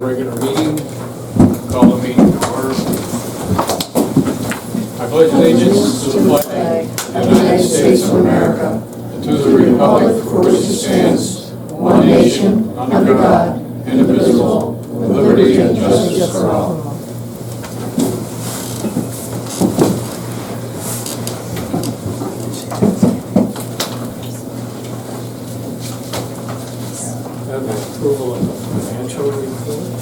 Regular meeting, call the meeting to order. I pledge allegiance to the flag of the United States of America and to the republic for which it stands, one nation, under God, indivisible, with liberty and justice for all. Have the approval of the financial report.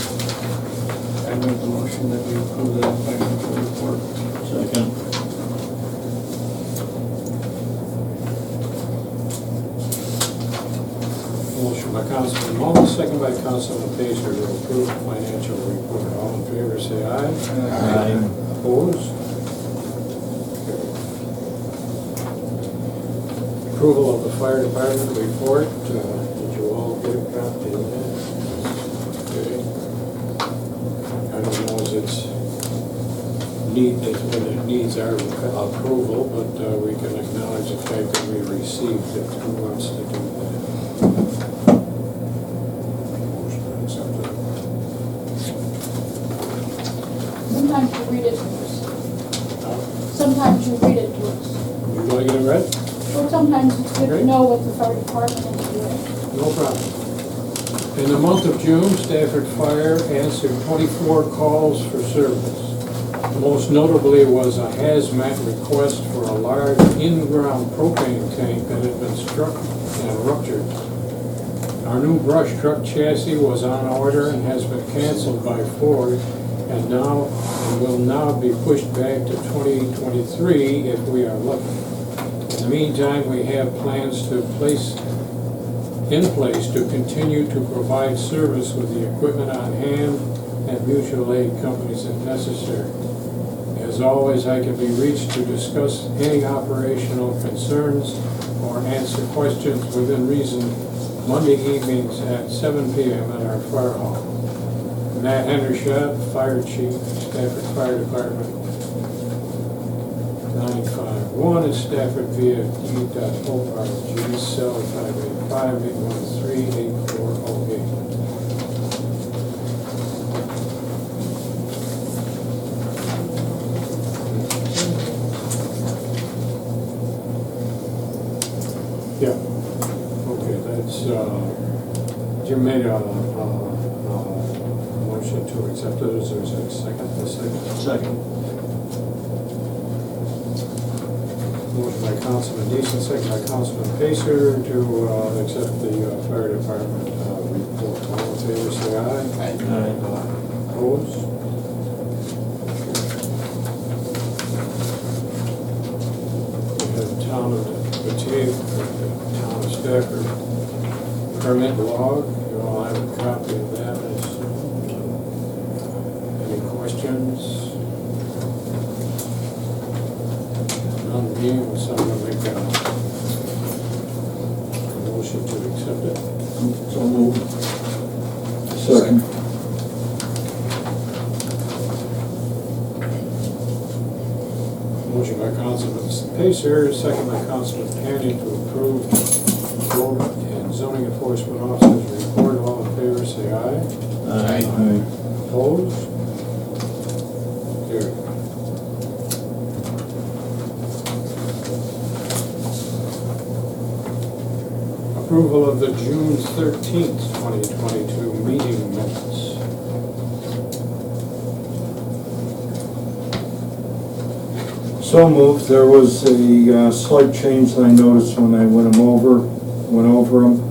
I make the motion that we approve that financial report. Second. Motion by Councilman Mullin, second by Councilman Pacer to approve the financial report. All in favor, say aye. Aye. Opposed? Approval of the fire department report. Did you all get a copy of that? Okay. I don't know if it's whether it needs our approval, but we can acknowledge the fact that we received it. Who wants to do that? Sometimes you read it to us. Sometimes you read it to us. Would you like it read? Well, sometimes it's good Okay. to know what the fire department is doing. No problem. In the month of June, Stafford Fire answered 24 calls for service. Most notably was a hazmat request for a large in-ground propane tank that had been struck and ruptured. Our new brush truck chassis was on order and has been canceled by Ford and will now be pushed back to 2023 if we are lucky. In the meantime, we have plans in place to continue to provide service with the equipment on hand and mutual aid companies if necessary. As always, I can be reached to discuss any operational concerns or answer questions within reason Monday evenings at 7 p.m. at our fire hall. Matt Hendershot, Fire Chief, Stafford Fire Department, 951 is Stafford VFD.org, cell 585-813-8408. Yeah, okay, that's, Jim made a motion to accept it. Is there a second? Second. Motion by Councilman Deason, second by Councilman Pacer to accept the fire department report. All in favor, say aye. Aye. Opposed? We have town of town of Stafford permit log. You all have a copy of that. Any questions? None being, will someone make a motion to accept it? So moved. Second. Motion by Councilman Pacer, second by Councilman Canyon to approve road and zoning enforcement officers report. All in favor, say aye. Aye. Opposed? Carried. Approval of the June 13th, 2022 meeting minutes. So moved. There was a slight change that I noticed when I went over them.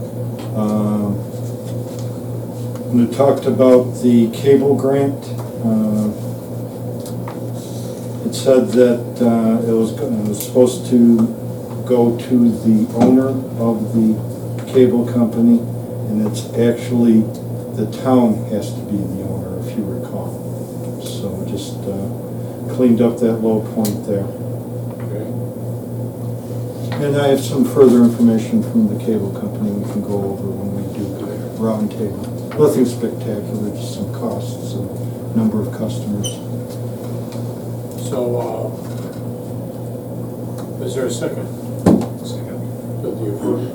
When it talked about the cable grant, it said that it was supposed to go to the owner of the cable company, and it's actually the town has to be the owner, if you recall. So just cleaned up that low point there. Okay. And I have some further information from the cable company we can go over when we do the round table. Nothing spectacular, just some costs and number of customers. So, is there a second Second. to the approval?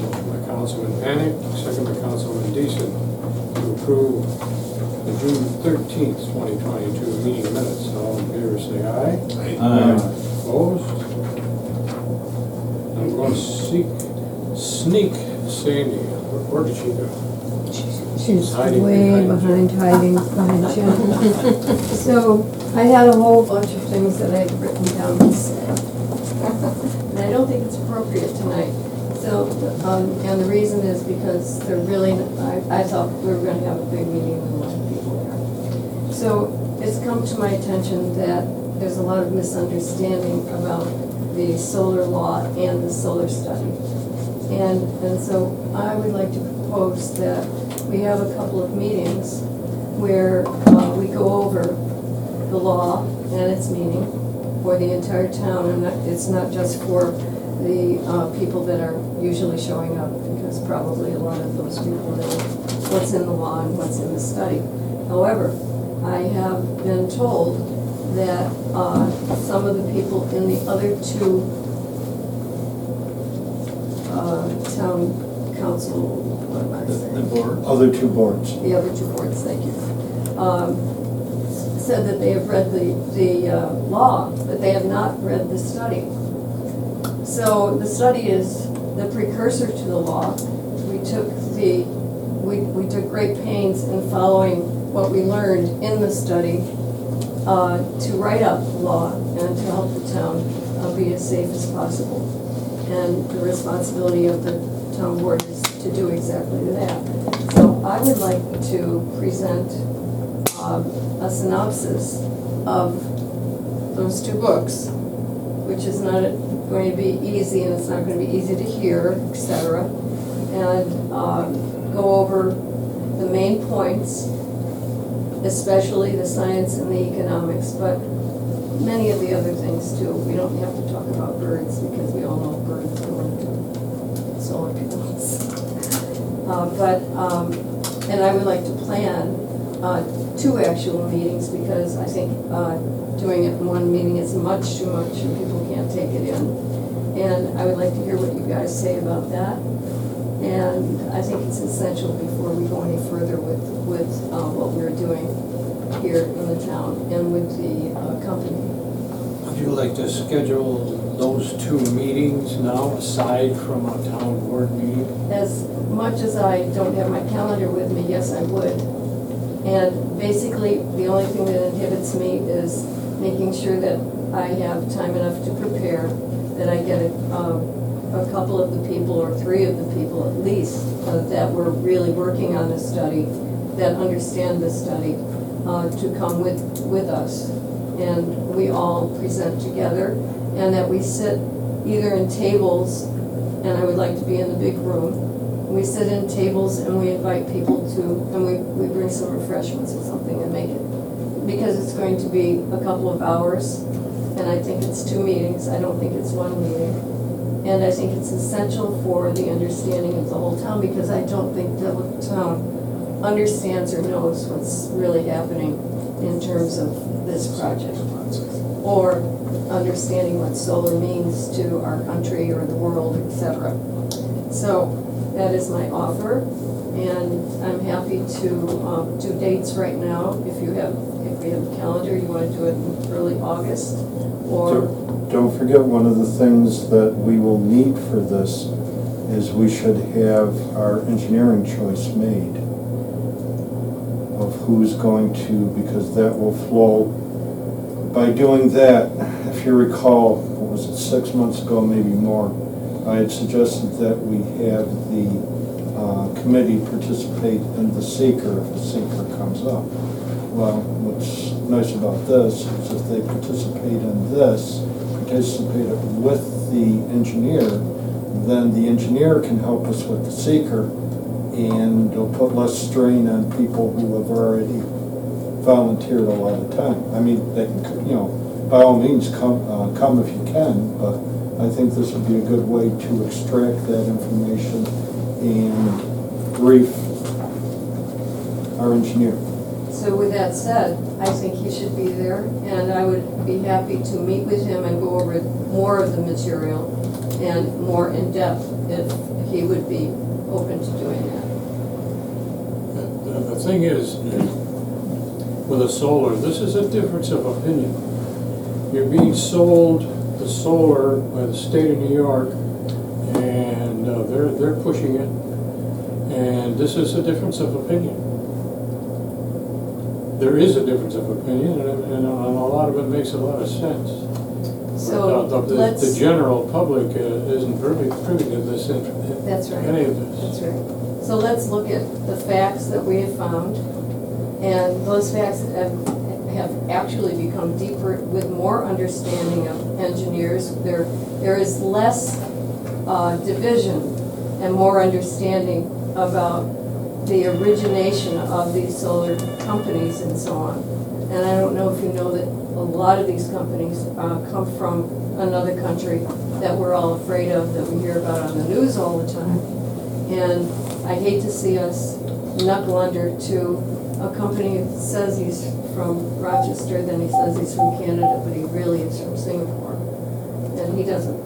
Motion by Councilman Panic, second by Councilman Deason, to approve the June 13th, 2022 meeting minutes. All in favor, say aye. Aye. Opposed? I'm going to sneak Sandy. Where did she go? She's Hiding way behind hiding behind you. So I had a whole bunch of things that I'd written down to say. And I don't think it's appropriate tonight. So, and the reason is because they're really, I thought we were gonna have a big meeting with a lot of people there. So it's come to my attention that there's a lot of misunderstanding about the solar law and the solar study. And so I would like to propose that we have a couple of meetings where we go over the law and its meaning for the entire town, and it's not just for the people that are usually showing up, because probably a lot of those people know what's in the law and what's in the study. However, I have been told that some of the people in the other two town council, what am I saying? The board? Other two boards. The other two boards, thank you, said that they have read the law, but they have not read the study. So the study is the precursor to the law. We took great pains in following what we learned in the study to write up the law and to help the town be as safe as possible. And the responsibility of the town board is to do exactly that. So I would like to present a synopsis of those two books, which is not going to be easy, and it's not going to be easy to hear, etc. And go over the main points, especially the science and the economics, but many of the other things too. We don't have to talk about birds, because we all know birds go into solar panels. And I would like to plan 2 actual meetings, because I think doing it in one meeting is much too much and people can't take it in. And I would like to hear what you guys say about that. And I think it's essential before we go any further with what we're doing here in the town and with the company. Would you like to schedule those 2 meetings now, aside from a town board meeting? As much as I don't have my calendar with me, yes, I would. And basically, the only thing that inhibits me is making sure that I have time enough to prepare, that I get a couple of the people, or 3 of the people at least, that were really working on the study, that understand the study, to come with us. And we all present together, and that we sit either in tables, and I would like to be in the big room. We sit in tables and we invite people to, and we bring some refreshments or something and make it, because it's going to be a couple of hours, and I think it's 2 meetings, I don't think it's 1 meeting. And I think it's essential for the understanding of the whole town, because I don't think the whole town understands or knows what's really happening in terms of this project, or understanding what solar means to our country or the world, etc. So that is my offer, and I'm happy to do dates right now. If we have a calendar, you want to do it in early August, or Don't forget, one of the things that we will need for this is we should have our engineering choice made of who's going to, because that will flow. By doing that, if you recall, what was it, 6 months ago, maybe more, I had suggested that we have the committee participate in the seeker if the seeker comes up. Well, what's nice about this is if they participate in this, participate with the engineer, then the engineer can help us with the seeker, and it'll put less strain on people who have already volunteered a lot of time. I mean, they can, you know, by all means, come if you can, but I think this would be a good way to extract that information and brief our engineer. So with that said, I think he should be there, and I would be happy to meet with him and go over more of the material and more in depth if he would be open to doing that. The thing is, with a solar, this is a difference of opinion. You're being sold the solar by the state of New York, and they're pushing it, and this is a difference of opinion. There is a difference of opinion, and a lot of it makes a lot of sense. So But the general public isn't privy to this, That's right. any of this. That's right. So let's look at the facts that we have found, and those facts have actually become deeper with more understanding of engineers. There is less division and more understanding about the origination of these solar companies and so on. And I don't know if you know that a lot of these companies come from another country that we're all afraid of, that we hear about on the news all the time. And I hate to see us knuckle under to a company that says he's from Rochester, then he says he's from Canada, but he really is from Singapore. And he doesn't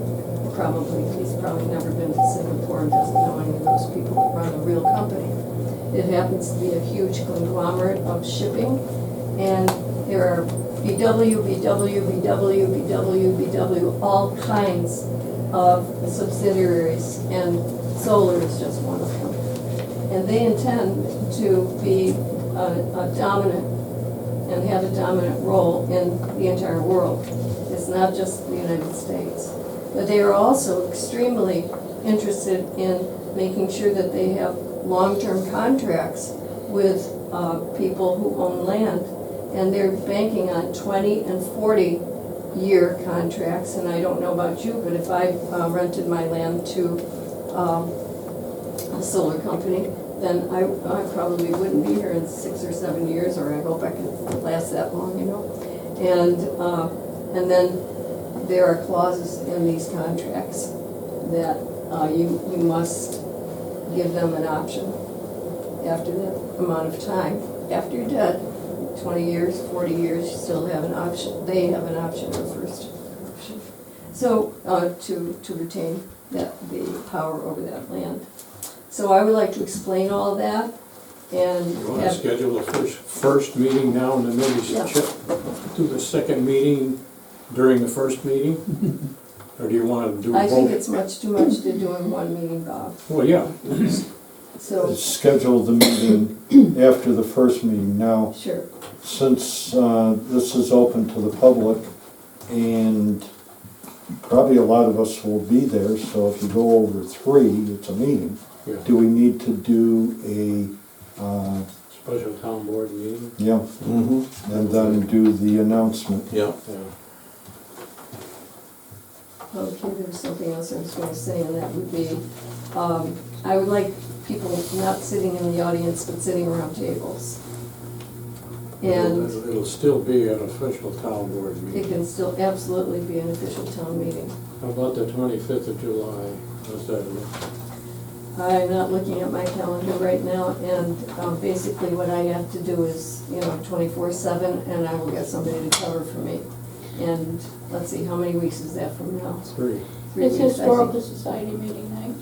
he's probably never been to Singapore and doesn't know any of those people that run a real company. It happens to be a huge conglomerate of shipping, and there are BW, all kinds of subsidiaries, and solar is just one of them. And they intend to be a dominant and have a dominant role in the entire world. It's not just the United States. But they are also extremely interested in making sure that they have long-term contracts with people who own land. And they're banking on 20 and 40-year contracts. And I don't know about you, but if I rented my land to a solar company, then I probably wouldn't be here in 6 or 7 years, or I hope I can last that long, you know. And then there are clauses in these contracts that you must give them an option after that amount of time. After you're dead, 20 years, 40 years, you still have an option. They have an option, the first option. So to retain the power over that land. So I would like to explain all of that, and You want to schedule the first meeting now, and then maybe Yeah. do the second meeting during the first meeting? Or do you want to do both? I think it's much too much to do in one meeting, Bob. Well, yeah, So, Schedule the meeting after the first meeting. Now, sure. since this is open to the public, and probably a lot of us will be there, so if you go over 3, it's a meeting. yeah. Do we need to do a, Special town board meeting, yeah, Mm-hmm. and then do the announcement? Yeah. yeah. Okay, there was something else I was going to say, and that would be, I would like people not sitting in the audience, but sitting around tables. And It'll still be an official town board it meeting. can still absolutely be an official town meeting. How about the 25th of July? How's that look? I'm not looking at my calendar right now, and basically what I have to do is, 24/7, and I will get somebody to cover for me. And let's see, how many weeks is that from now? 3. 3 It's weeks, I think. Historical Society meeting night.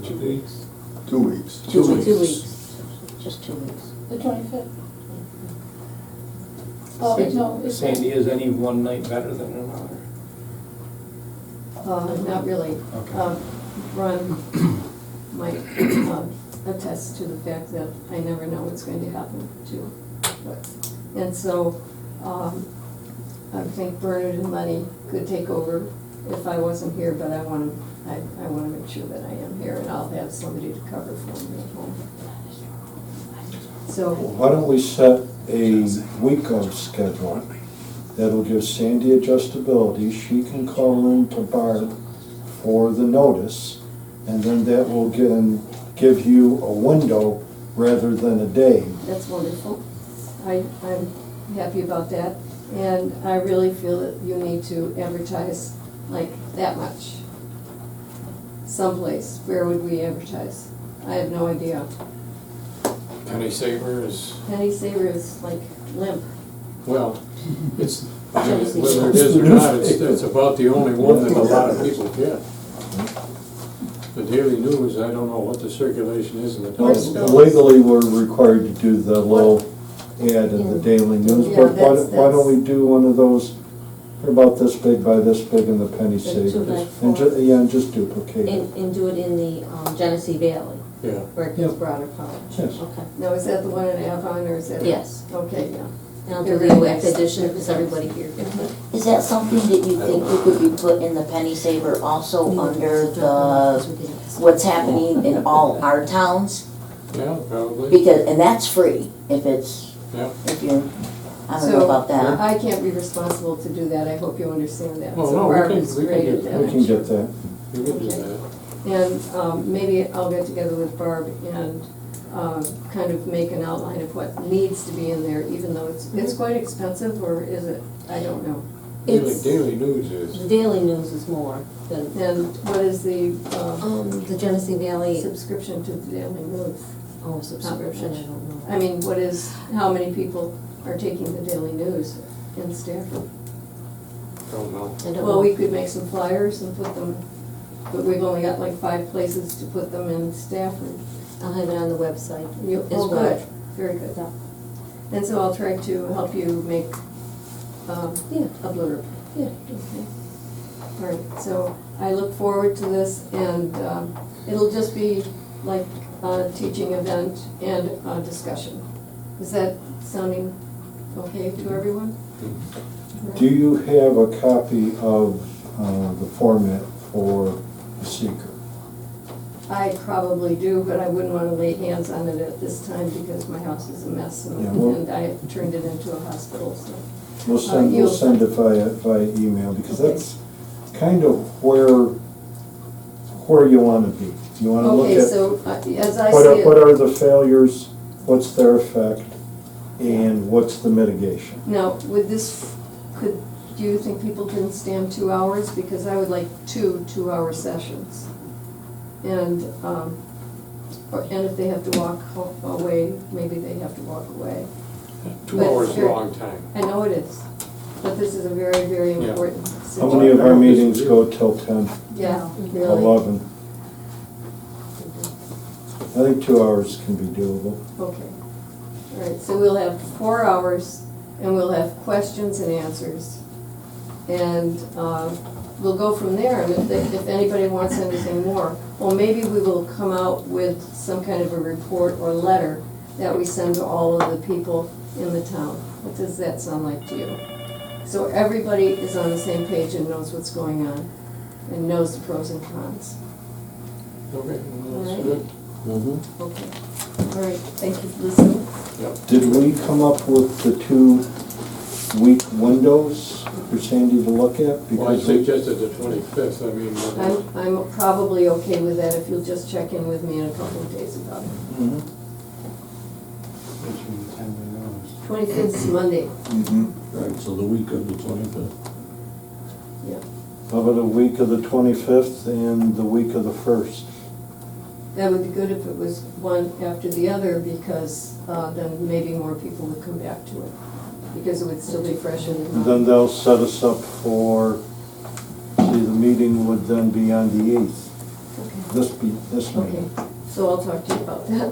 2 weeks? 2 weeks. 2 weeks. 2 weeks, just 2 weeks. The 25th. Oh, no, it's. Sandy, is any one night better than another? Not really. Okay. Ron might attest to the fact that I never know what's going to happen too. And so, I think Bernard and Lenny could take over if I wasn't here, but I want to make sure that I am here, and I'll have somebody to cover for me at home. So, Why don't we set a week of schedule that'll give Sandy adjustability? She can call in to Barb for the notice, and then that will give you a window rather than a day. that's wonderful. I'm happy about that. And I really feel that you need to advertise like that much. Someplace, where would we advertise? I have no idea. Penny Saver is, Penny Saver is like limp. well, it's, whether it is or not, it's about the only one that a lot of people get. The Daily News, I don't know what the circulation is in the Where's town. the- Legally, we're required to do the little ad in the Daily News, Yeah, but that's- why don't we do one of those, they're about this big by this big in the penny The 2 savers? by And 4. yeah, and just duplicate it. And do it in the Genesee Valley, Yeah, where it gets broader coverage. Yes. Okay. Now, is that the one in Avon or is that? Yes. Okay, yeah. And I'll do They're the very web nice. edition, because everybody here gets it. Is that something that you think you could be put in the penny saver also under the, what's happening in all our towns? yeah, probably, Because, and that's free, if it's, yeah. if you're, I don't know about that. I can't be responsible to do that, I hope you understand that. Oh, So no, we Barb can- is we can great do at that. that. We can get that. You can do Okay. that. And maybe I'll get together with Barb and kind of make an outline of what needs to be in there, even though it's quite expensive, or is it? I don't know. It's- Daily News is, The Daily News is more than, And what is the the Genesee Valley, subscription to the Daily News? oh, subscription, I don't know. I mean, what is, how many people are taking the Daily News in Stafford? don't know. I don't Well, know. we could make some flyers and put them, but we've only got like 5 places to put them in Stafford. I'll have it on the website You- as Oh, well. good, very good. Yeah. And so I'll try to help you make Yeah. a blurb. Yeah. Okay. All right, so I look forward to this, and it'll just be like a teaching event and a discussion. Is that sounding okay to everyone? Do you have a copy of the format for the seeker? I probably do, but I wouldn't want to lay hands on it at this time because my house is a mess and Yeah, well- and I turned it into a hospital, so. We'll send it via email, because Okay. that's kind of where you want to be. You want to look Okay, at so as I what see are it, the failures, what's their effect, and what's the mitigation. now, with this, do you think people can stand 2 hours? Because I would like 2-hour sessions. And, and if they have to walk away, maybe they have to walk away. 2 But hours is a here- long time. I know it is, but this is a very, very Yeah. important How situation. many of our meetings go till 10, Yeah, really. 11? I think 2 hours can be doable. Okay. All right, so we'll have 4 hours, and we'll have questions and answers. And we'll go from there, and if anybody wants anything more, well, maybe we will come out with some kind of a report or letter that we send to all of the people in the town. What does that sound like to you? So everybody is on the same page and knows what's going on, and knows the pros and cons. Okay, well, that's Alright. good. Okay. All right, thank you for listening. Yep. Did we come up with the 2-week windows for Sandy to look at? Well, I Because we- suggested the 25th, I mean, I'm probably okay with that if you'll just check in with me in a couple of days about it. Mhm. 25th is Monday, Mhm. Right, so the week of the 25th. yeah. How about a week of the 25th and the week of the 1st? That would be good if it was one after the other, because then maybe more people would come back to it, because it would still be fresh in their And mind. then they'll set us up for, see, the meeting would then be on the 8th. Okay. This Okay, meeting. so I'll talk to you about that.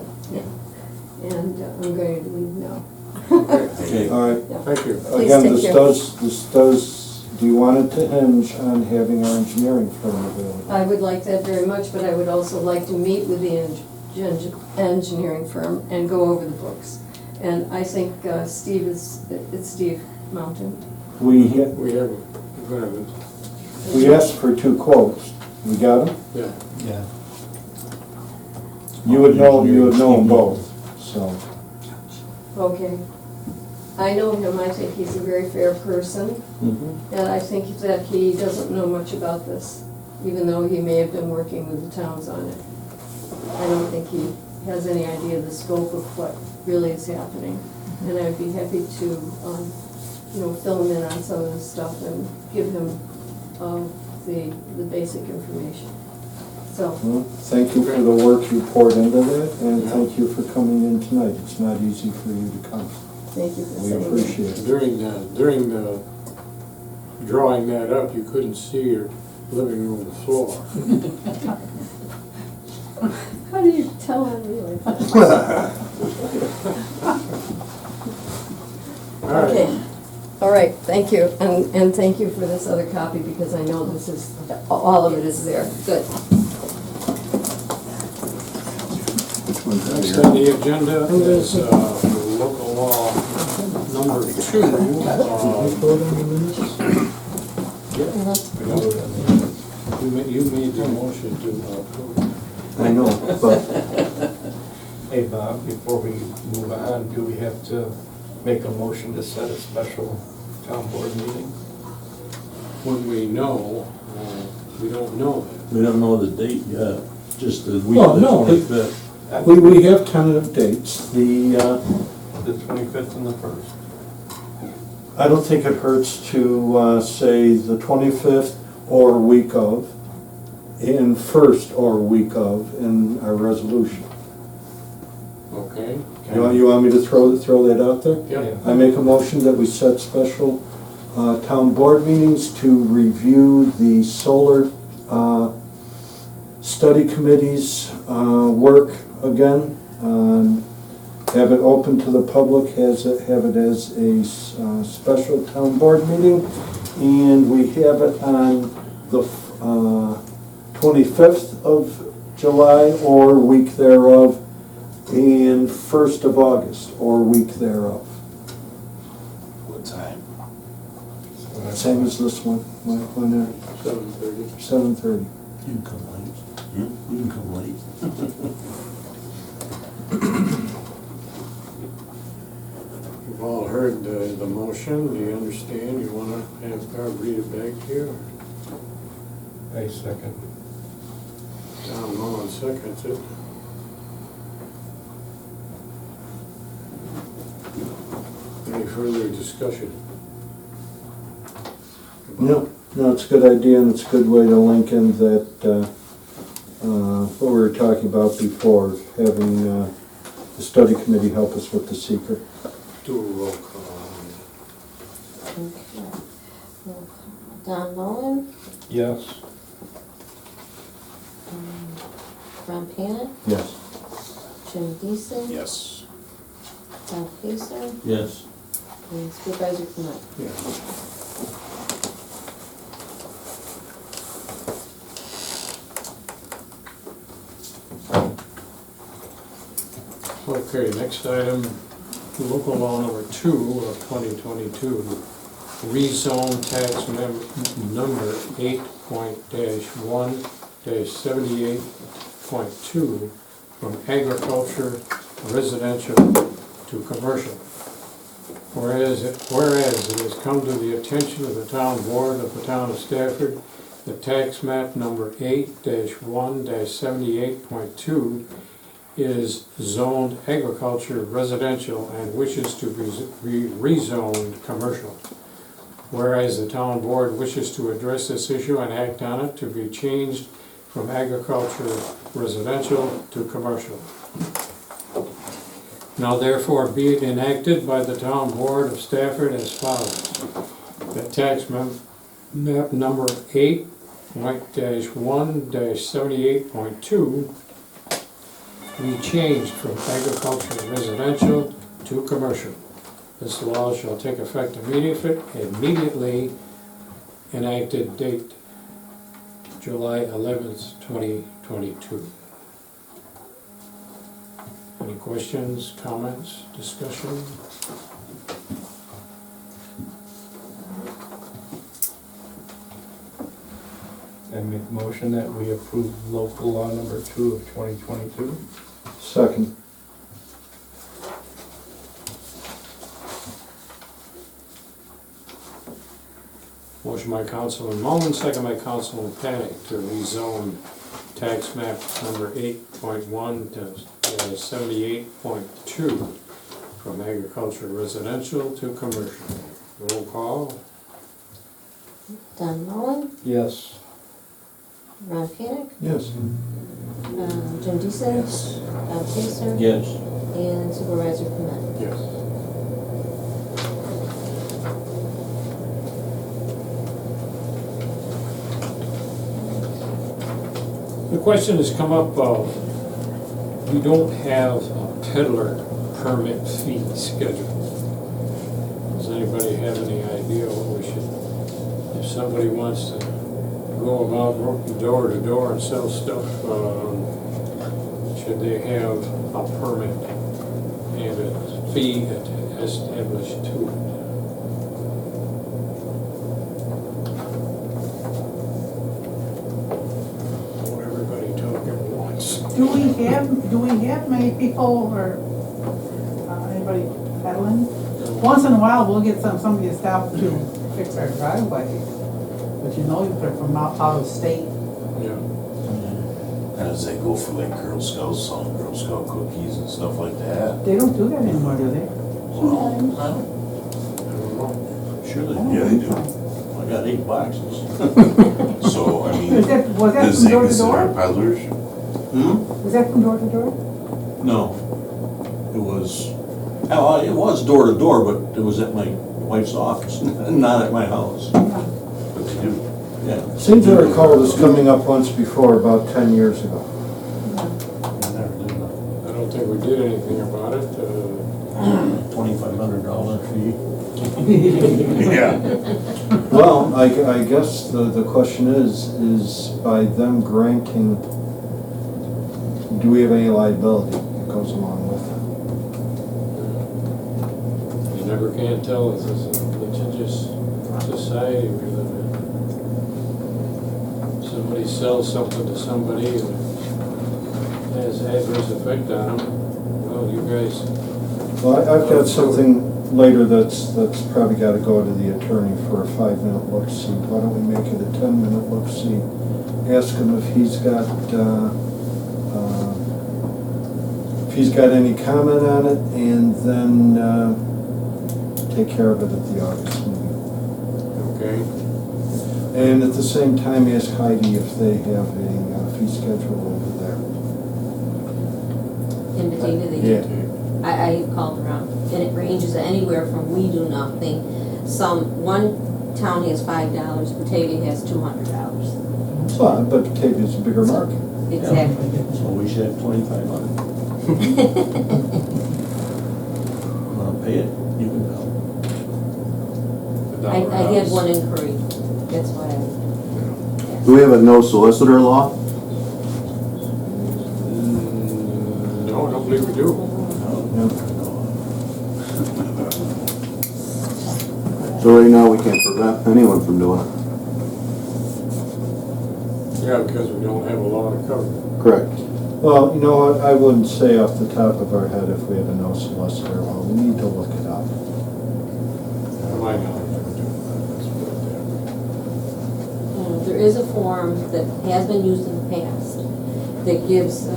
And I'm going to leave now. Okay. All right. Yeah. thank you. Please Again, take care. this does, do you want it to hinge on having our engineering firm available? I would like that very much, but I would also like to meet with the engineering firm and go over the books. And I think it's Steve Mountain. We We're gonna, asked for 2 quotes. We got them? yeah, Yeah. You would know them both, so. Okay. I know him, I think he's a very fair person, and I think that he doesn't know much about this, even though he may have been working with the towns on it. I don't think he has any idea of the scope of what really is happening. And I'd be happy to, fill him in on some of this stuff and give him, the basic information. So, Well, thank you for the work you poured into that, and thank you for coming in tonight. It's not easy for you to come. thank you for We saying that. appreciate it. During the drawing that up, you couldn't see your living room floor. How do you tell on me like that? All right. Okay, all right, thank you, and thank you for this other copy, because I know this is, all of it is there. Good. Next on the agenda is local law number 2. You made the motion to approve. I know, but Hey, Bob, before we move on, do we have to make a motion to set a special town board meeting? When we know, we don't know that. We don't know the date yet, just the week Well, of the no, 25th. we have tentative dates. The 25th and the 1st. I don't think it hurts to say the 25th or week of, and 1st or week of in our resolution. Okay? You want me to throw that out there? Yeah. I make a motion that we set special town board meetings to review the solar study committee's work again. Have it open to the public, have it as a special town board meeting, and we have it on the 25th of July or week thereof, and 1st of August or week thereof. What time? Same as this one, 7:30. 7:30. You can come late. You can come late. You've all heard the motion. Do you understand? You want to have Barb read it back to you? I second. Tom Mullen seconds it. Any further discussion? No, it's a good idea, and it's a good way to link in that, what we were talking about before, having the study committee help us with the seeker. Do a roll call. Okay. Don Mullen, Yes. Ron Panet, Yes. Jim Deason. Yes. Bob Pacer, Yes. and Supervisor Clement. Yeah. Okay, next item, local law number 2 of 2022, rezone tax number 8.-1-78.2 from agriculture residential to commercial. Whereas it has come to the attention of the town board of the town of Stafford, the tax map number 8-1-78.2 is zoned agriculture residential and wishes to be rezoned commercial. Whereas the town board wishes to address this issue and act on it to be changed from agriculture residential to commercial. Now therefore be it enacted by the town board of Stafford as follows. That tax map number 8.-1-78.2 be changed from agricultural residential to commercial. This law shall take effect immediately, enacted date July 11th, 2022. Any questions, comments, discussion? I make a motion that we approve local law number 2 of 2022. Second. Motion by Councilman Mullen, second by Councilman Panic to rezone tax map number 8.1-78.2 from agriculture residential to commercial. Roll call. Don Mullen, Yes. Ron Panic, Yes. Jim Deason, Bob Pacer, Yes. and Supervisor Clement. Yes. The question has come up, we don't have a peddler permit fee schedule. Does anybody have any idea what we should, if somebody wants to go about working door to door and sell stuff, should they have a permit and a fee established to it? Don't everybody talk at once. Do we have many people or anybody peddling? Once in a while, we'll get somebody to stop to fix our driveway. But you know, if they're from out of state. Yeah. As they go for like Girl Scouts, selling Girl Scout cookies and stuff like that. They don't do that anymore, do they? Well, Sometimes. I don't- I don't know. Sure I they, don't yeah, they think do. so. I got 8 boxes. So, I mean, Was that does from they door to consider door? peddlers? Hmm? Was that from door to door? No. It was, oh, it was door to door, but it was at my wife's office, not at my house. Yeah. But they do, yeah. Seems to recall this coming up once before, about 10 years ago. I never did that. I don't think we did anything about it. $2,500 fee. Yeah. Well, I guess the question is by them granting, do we have any liability that goes along with it? You never can tell, this is a litigious society we live in. Somebody sells something to somebody and has adverse effect on them, well, you guys, Well, I've got something later that's probably got to go to the attorney for a 5-minute look-see. Why don't we make it a 10-minute look-see? Ask him if he's got any comment on it, and then take care of it at the August meeting. okay? And at the same time, ask Heidi if they have a fee schedule over there. In Batavia, they Yeah. do. I called around, and it ranges anywhere from we do nothing. One town has $5, Batavia has $200. So, but Batavia's a bigger market. Exactly. So we should have 2,500. Wanna pay it? You can come. I had one inquiry, that's why Do we have a no solicitor law? No, I don't believe we do. So right now, we can't prevent anyone from doing it. Yeah, because we don't have a law to cover it. Correct. Well, you know what, I wouldn't say off the top of our head if we had a no solicitor law. We need to look it up. To my knowledge, we do. Let's put it there. there is a form that has been used in the past that gives,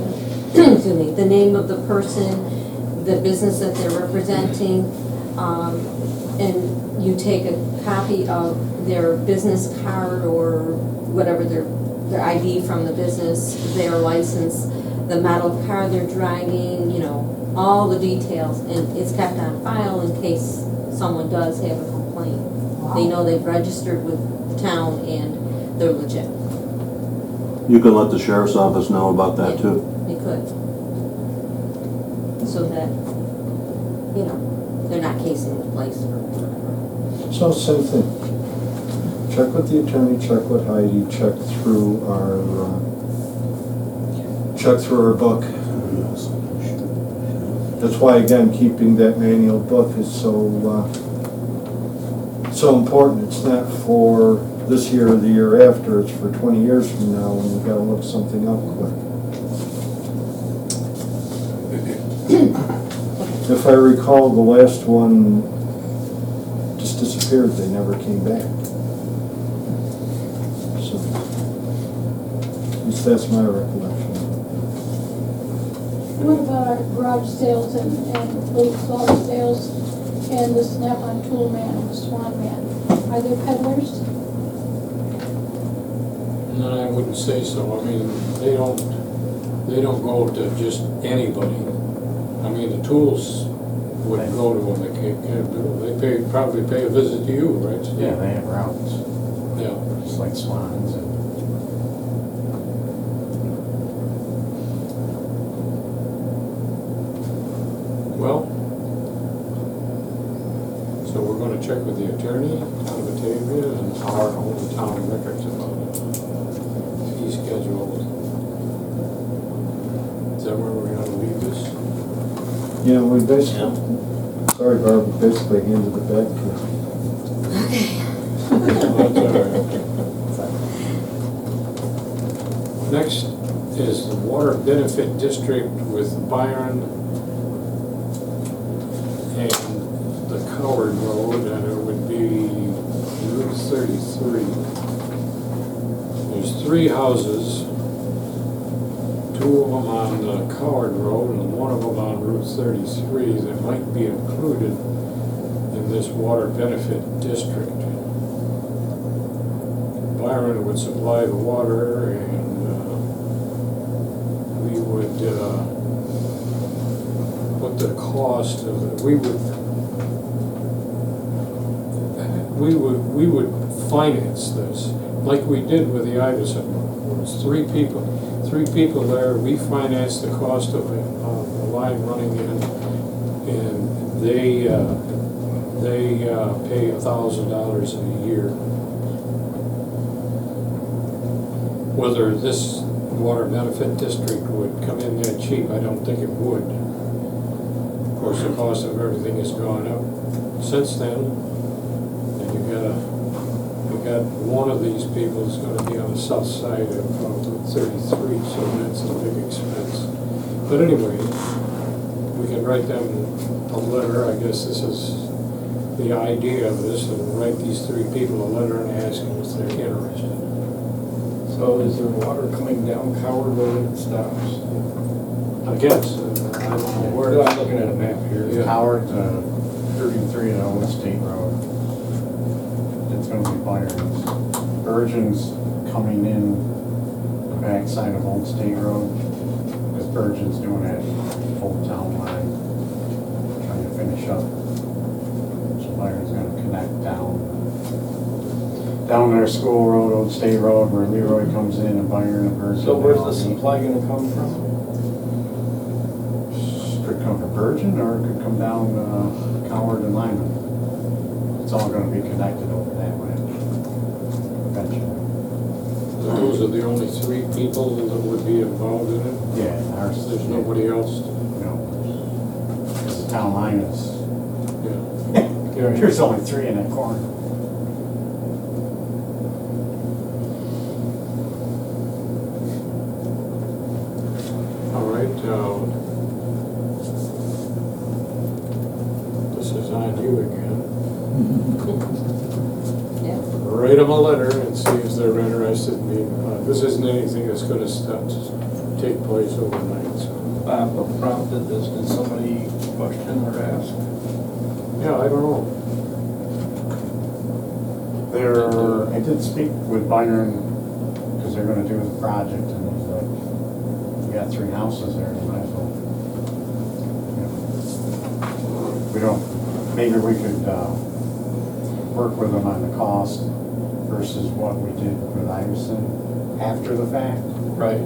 excuse me, the name of the person, the business that they're representing, and you take a copy of their business card or whatever their ID from the business, their license, the model of car they're driving, you know, all the details, and it's kept on file in case someone does have a complaint. They know they've registered with the town and they're legit. You can let the sheriff's office know about that too. They could. So that, you know, they're not casing the place or whatever. So same thing. Check with the attorney, check with Heidi, check through our book. That's why, again, keeping that manual book is so important. It's not for this year or the year after, it's for 20 years from now when we've got to look something up quick. If I recall, the last one just disappeared, they never came back. So, at least that's my recollection. What about our garage sales and little flower sales and the Snap-on Tool Man and the Swan Man? Are they peddlers? No, I wouldn't say so. I mean, they don't go to just anybody. I mean, the tools would go to them, they probably pay a visit to you, right? Yeah, they have routes, Yeah. just like Swans and. Well, so we're gonna check with the attorney, town of Batavia, and our own town records about it. Fee schedule. Is that where we're gonna leave this? Yeah, we basically, sorry Barb, we basically handed it back to you. That's all right. Next is the Water Benefit District with Byron and the Coward Road, and it would be Route 33. There's 3 houses, 2 of them on the Coward Road and 1 of them on Route 33 that might be included in this Water Benefit District. Byron would supply the water, and we would put the cost of it, we would finance this, like we did with the Iverson one. It was 3 people there, we financed the cost of it, the line running in, and they pay $1,000 a year. Whether this water benefit district would come in that cheap, I don't think it would. Of course, the cost of everything has gone up since then. And you got one of these people is gonna be on the south side of Route 33, so that's a big expense. But anyway, we can write them a letter, I guess this is the idea of this, and write these 3 people a letter and ask them if they're interested. So is there water coming down Coward Road and it stops? I guess, I don't know where. I'm looking at a map here. Yeah. Howard, 33 and Owen State Road. It's gonna be Byron's. Virgin's coming in the backside of Old State Road, because Virgin's doing that full town line, trying to finish up. So Byron's gonna connect down their School Road, Old State Road, where Leroy comes in, and Byron and Virgin. So where's the supply gonna come from? Could come from Virgin, or it could come down Coward and Lyman. It's all gonna be connected over that way. Eventually. So those are the only 3 people that would be involved in it? Yeah, ours. There's nobody else? No. Because the town line is, Yeah. there's only 3 in that corner. All right, this is on you again. Yeah. Write them a letter and see if they're interested in being, this isn't anything that's gonna take place overnight, so. Bob, what prompted this? Did somebody question or ask? Yeah, I don't know. I did speak with Byron, because they're gonna do the project, and he's like, you got 3 houses there, you might as well. We don't, maybe we could, work with them on the cost versus what we did with Iverson after the fact. Right.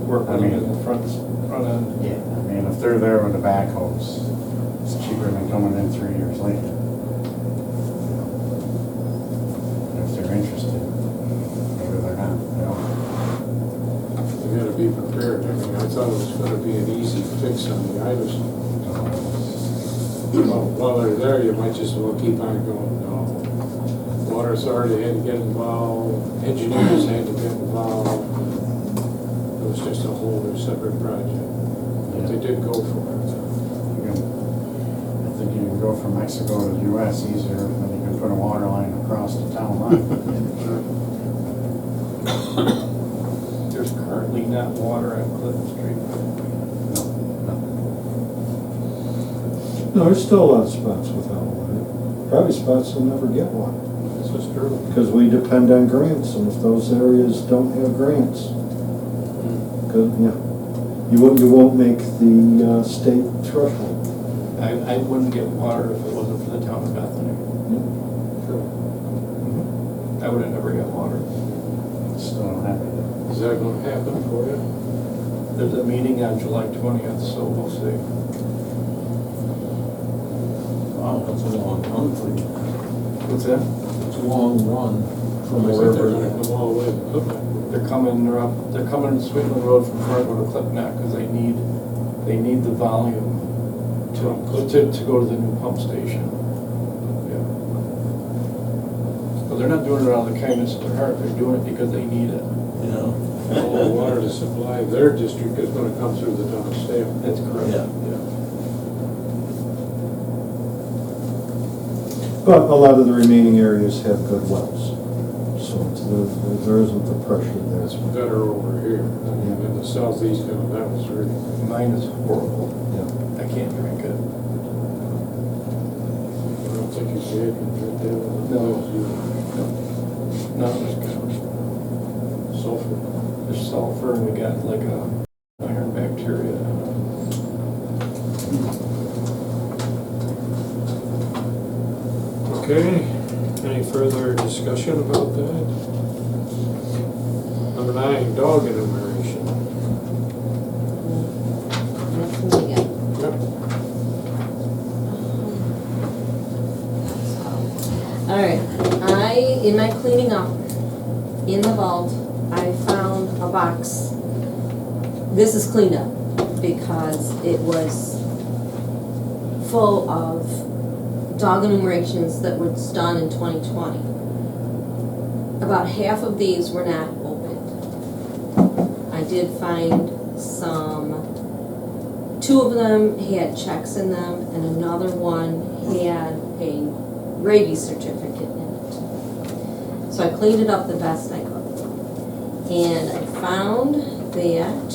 Work I on mean- it in the front end. Yeah. I mean, if they're there with the backhoes, it's cheaper than coming in 3 years later. If they're interested, maybe they're not, you know. You gotta be prepared. I mean, I thought it was gonna be an easy fix on the Iverson. Well, while they're there, you might just well keep on going. No. Water authority had to get involved, engineers had to get involved. It was just a whole new separate project. But they did go for it. I think you can go from Mexico to the US easier than you can put a water line across the town line. There's currently not water on Clinton Street. No, no. No, there's still a lot of spots without water. Probably spots that never get water. This is true. Because we depend on grants, and if those areas don't have grants, you won't make the state threshold. I wouldn't get water if it wasn't for the town of Bethany. I would have never got water. Still don't have it. Is that gonna happen for you? There's a meeting on July 20th, so we'll see. Wow, that's a long run for you. What's that? It's a long run from They're wherever. gonna come all the way to Cookman. They're coming Sweetland Road from Fargo to Clipneck because they need the volume to go to the new pump station. Yeah. But they're not doing it out of the kindness of their heart, they're doing it because they need it. Yeah. All the water to supply their district is gonna come through the town of Stafford. That's correct. Yeah. But a lot of the remaining areas have good wells, so there isn't the pressure there. It's better over here. I mean, in the southeast, that was really, Mine is horrible. Yeah. I can't drink it. I don't think you can drink that. No. No, there's good. Sulfur. There's sulfur and we got like a iron bacteria. Okay, any further discussion about that? Number 9, dog enumeration. Next one again. Yep. All right, in my cleaning up, in the vault, I found a box. This is cleaned up because it was full of dog enumerations that were done in 2020. About half of these were not opened. I did find two of them had checks in them, and another one had a rabies certificate in it. So I cleaned it up the best I could. And I found that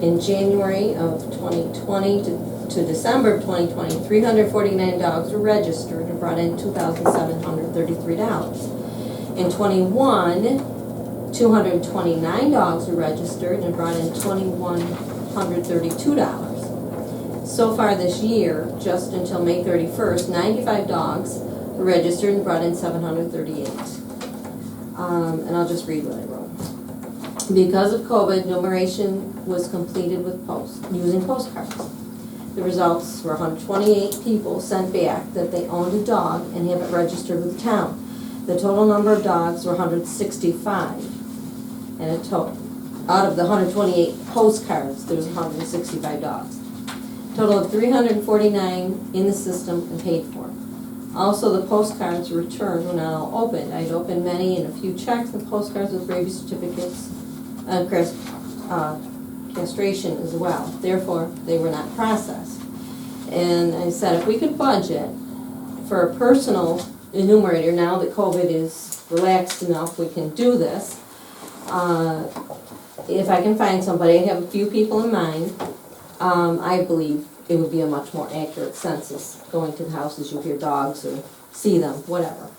in January of 2020 to December of 2020, 349 dogs were registered and brought in $2,733. In 21, 229 dogs were registered and brought in $2,132. So far this year, just until May 31st, 95 dogs were registered and brought in $738. And I'll just read what I wrote. Because of COVID, enumeration was completed with using postcards. The results were 128 people sent back that they owned a dog and have it registered with the town. The total number of dogs were 165. And out of the 128 postcards, there was 165 dogs. Total of 349 in the system and paid for. Also, the postcards returned were not all opened. I'd opened many and a few checks and postcards with rabies certificates, castration as well. Therefore, they were not processed. And I said, if we could budget for a personal enumerator, now that COVID is relaxed enough, we can do this. If I can find somebody, I have a few people in mind, I believe it would be a much more accurate census. Going to the houses, you hear dogs or see them, whatever.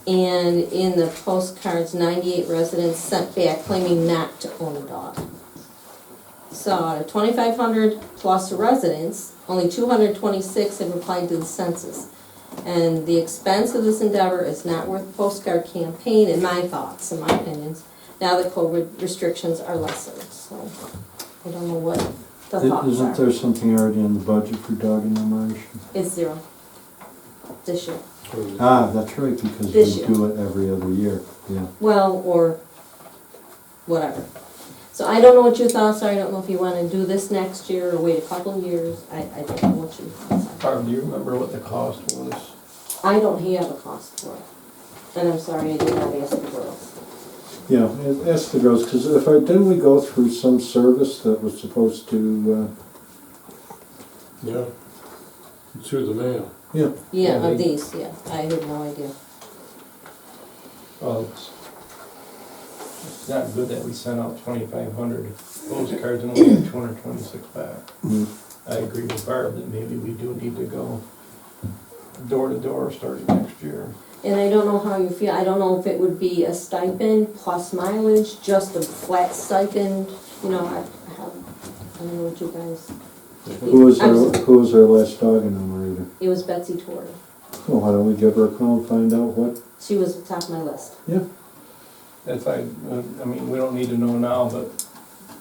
And in the postcards, 98 residents sent back claiming not to own a dog. So out of 2,500 plus residents, only 226 have replied to the census. And the expense of this endeavor is not worth the postcard campaign, in my thoughts, in my opinions, now that COVID restrictions are lessened. So I don't know what the thoughts are. Isn't there something already in the budget for dog enumeration? It's 0 this year. Ah, that's right, because This we year. do it every other year, yeah. Well, or whatever. So I don't know what your thoughts are. I don't know if you want to do this next year or wait a couple of years. I don't know what your thoughts are. Barb, do you remember what the cost was? I don't have a cost for it. And I'm sorry I did not ask the girls. Yeah, ask the girls, because didn't we go through some service that was supposed to, Yeah. Through the mail. yeah. Yeah, Yeah, of these, yeah. I had no idea. It's not good that we sent out 2,500 postcards and only got 226 back. I agree with Barb that maybe we do need to go door to door starting next year. And I don't know how you feel, I don't know if it would be a stipend plus mileage, just a flat stipend, you know, I don't know what you guys, Who was our last dog in the Marita? it was Betsy Torrey. Well, why don't we give her a call and find out what? She was at the top of my list. That's I mean, we don't need to know now, but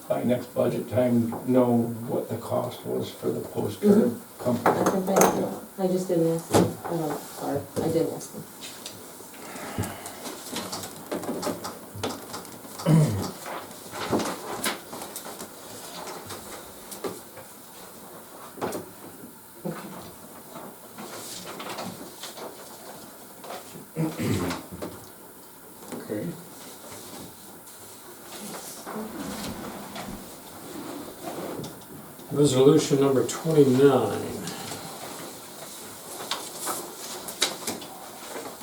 by next budget time, know what the cost was for the postcard I company. can find out. I just didn't ask them. I don't, sorry, I didn't ask them. Okay. Resolution number 29.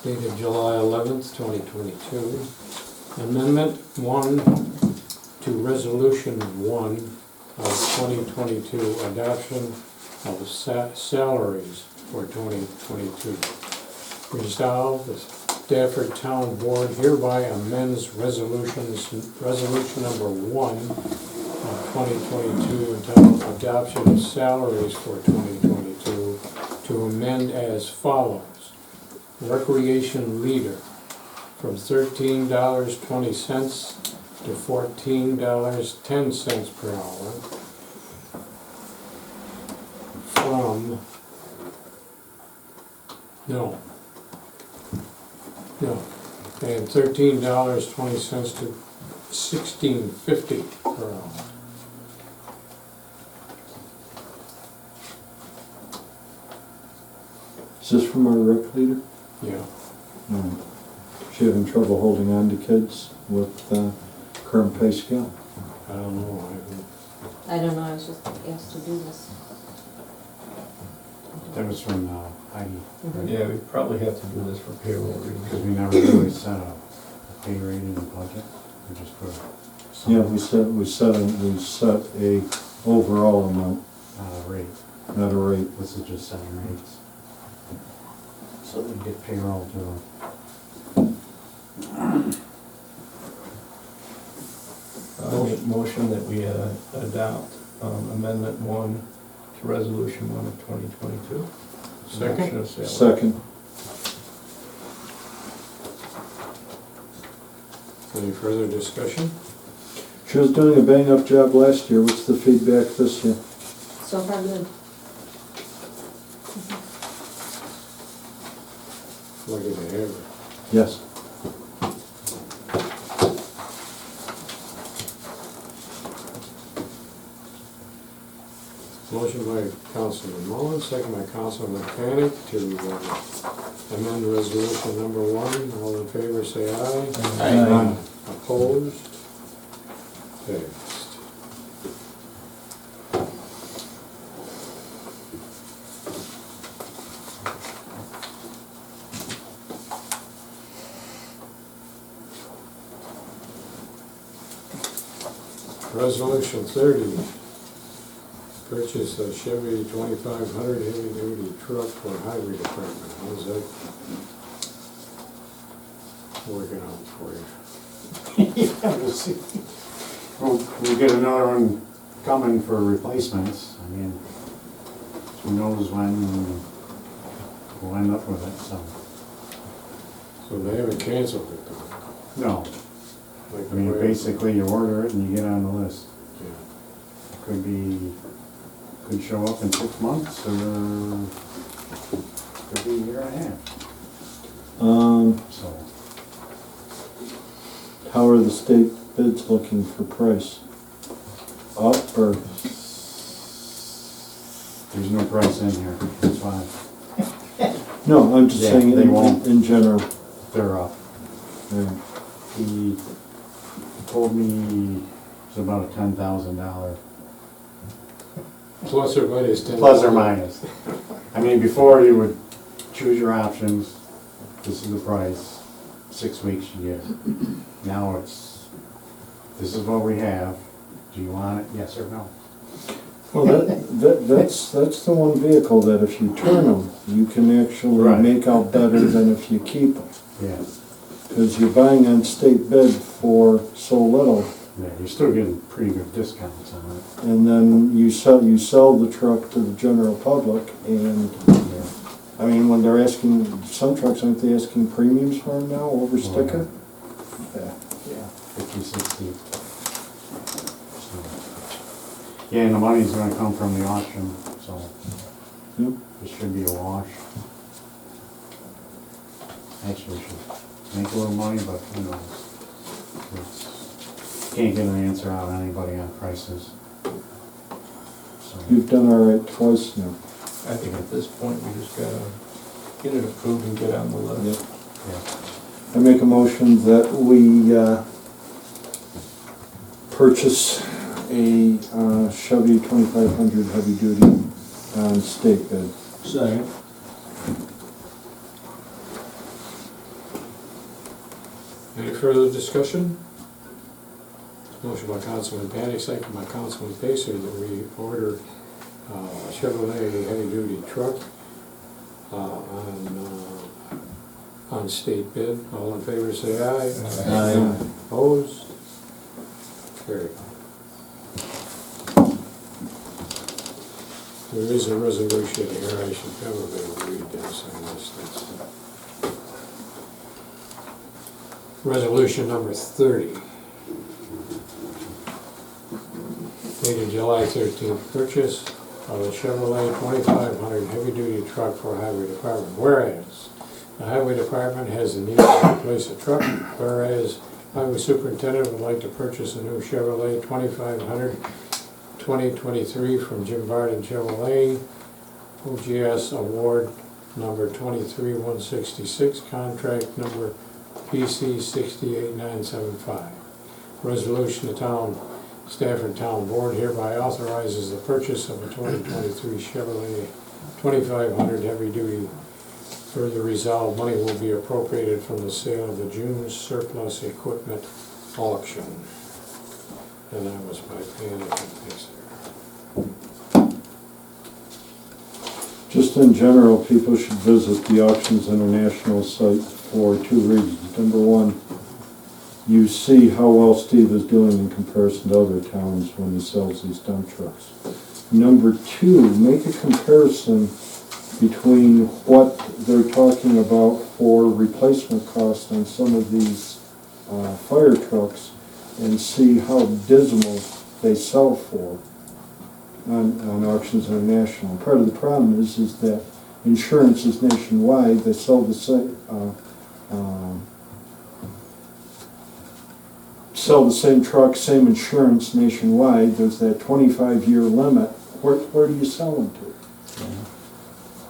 Dated July 11th, 2022. Amendment 1 to Resolution 1 of 2022, adoption of salaries for 2022. Resolved, the Stafford Town Board hereby amends resolution number 1 of 2022 entitled Adoption of Salaries for 2022 to amend as follows. Recreation leader from $13.20 to $14.10 per hour. And $13.20 to $16.50 per hour. Is this from our rec leader? Yeah. She having trouble holding on to kids with current pay scale? I don't know. I don't know, I was just asked to do this. That was from Heidi, Yeah, we probably have to do this for payroll reasons. because we never really set a pay rate in the budget. We just put some. Yeah, we set a overall amount, Rate. not a rate. This is just setting rates. So we get payroll to. Motion that we adopt amendment 1 to resolution 1 of 2022. Second? Adoption of salary. Second. Any further discussion? She was doing a bang-up job last year. What's the feedback this year? So far, good. Lucky to have her. Yes. Motion by Councilman Mullen, second by Councilman Mechanic to amend resolution number 1. All in favor, say aye. Aye. Opposed? Passed. Resolution 30. Purchase a Chevy 2500 heavy-duty truck for highway department. How's that working out for you? Yeah, we'll see. We'll get another one coming for replacements. I mean, who knows when we'll end up with it, so. So they haven't canceled it though? No, Like I the mean, way- basically you order it and you get on the list. Yeah. Could show up in 6 months or could be a year and a half, so. How are the state bids looking for price? Up or? There's no price in here, that's why No, I'm just Yeah, saying they won't. in general. they're up. Yeah. He told me it's about a $10,000. Plus or minus 10. Plus or minus. I mean, before you would choose your options, this is the price, 6 weeks you get it. Now it's this is what we have, do you want it, yes or no? Well, that's the one vehicle that if you turn them, you can actually Right. make out better than if you keep them. Yeah, Because you're buying on state bid for so little, yeah, you're still getting pretty good discounts on it. and then you sell the truck to the general public, and, Yeah. I mean, when they're asking, some trucks, aren't they asking premiums for them now, over sticker? Yeah. Yeah, 50, 60. So, yeah, and the money's gonna come from the auction, so Yep. it should be a wash. Actually, we should make a little money, but who knows? Can't get an answer out of anybody on prices. So, You've done all right twice now. I think at this point, we just gotta get it approved and get on the Yep. list. yeah. I make a motion that we purchase a Chevy 2500 heavy duty on state bid. Second. Any further discussion? Motion by Councilman Patty, second by Councilman Pacer, that we order a Chevrolet heavy-duty truck on state bid. All in favor, say aye. Aye. Opposed? Carried. There is a resolution here, I should probably read this, I missed this. Resolution number 30. Dated July 13th, purchase of a Chevrolet 2500 heavy-duty truck for Highway Department. Whereas the Highway Department has the need to replace a truck, whereas Highway Superintendent would like to purchase a new Chevrolet 2500 2023 from Jim Barton Chevrolet, OGS Award number 23166, contract number PC 68975. Resolution, the Stafford Town Board hereby authorizes the purchase of a 2023 Chevrolet 2500 heavy-duty. Further resolved, money will be appropriated from the sale of the June surplus equipment auction. And that was by Panic and Pacer. Just in general, people should visit the Auctions International site for two reasons. Number one, you see how well Steve is doing in comparison to other towns when he sells these dump trucks. Number two, make a comparison between what they're talking about for replacement costs on some of these fire trucks and see how dismal they sell for on Auctions International. Part of the problem is that insurance is nationwide. They sell the same truck, same insurance nationwide. There's that 25-year limit. Where do you sell them to?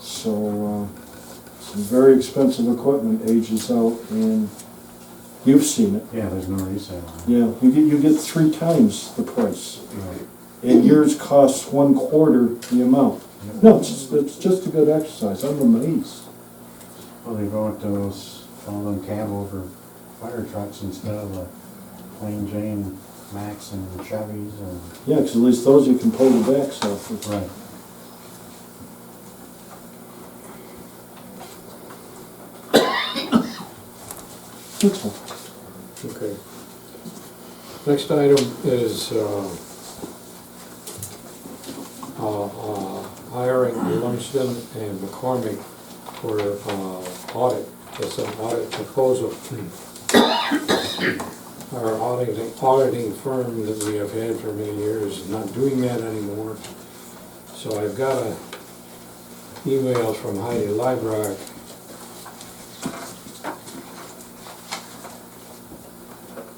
So some very expensive equipment ages out, and you've seen it. Yeah, there's no resale on it. Yeah, you get 3 times the price, Right. and yours costs 1/4 the amount. No, it's just a good exercise. I'm amazed. Well, they go with those, all them cab over fire trucks instead of the plain Jane Max and Chevys and. Yeah, because at least those you can pull the backs off with. Right. That's all. Okay. Next item is hiring Lumsden and McCormick for audit. It's an audit proposal. Our auditing firm that we have had for many years is not doing that anymore. So I've got an email from Heidi Librock.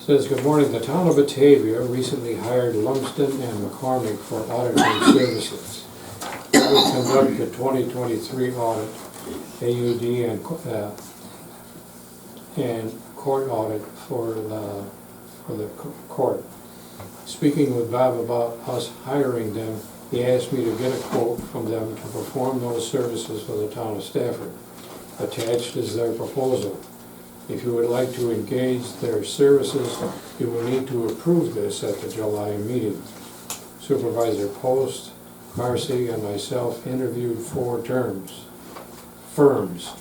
Says, good morning, the town of Batavia recently hired Lumsden and McCormick for auditing services. We will conduct the 2023 audit, AUD and court audit for the court. Speaking with Bob about us hiring them, he asked me to get a quote from them to perform those services for the town of Stafford. Attached is their proposal. If you would like to engage their services, you will need to approve this at the July meeting. Supervisor Post, Marcy, and myself interviewed 4 firms.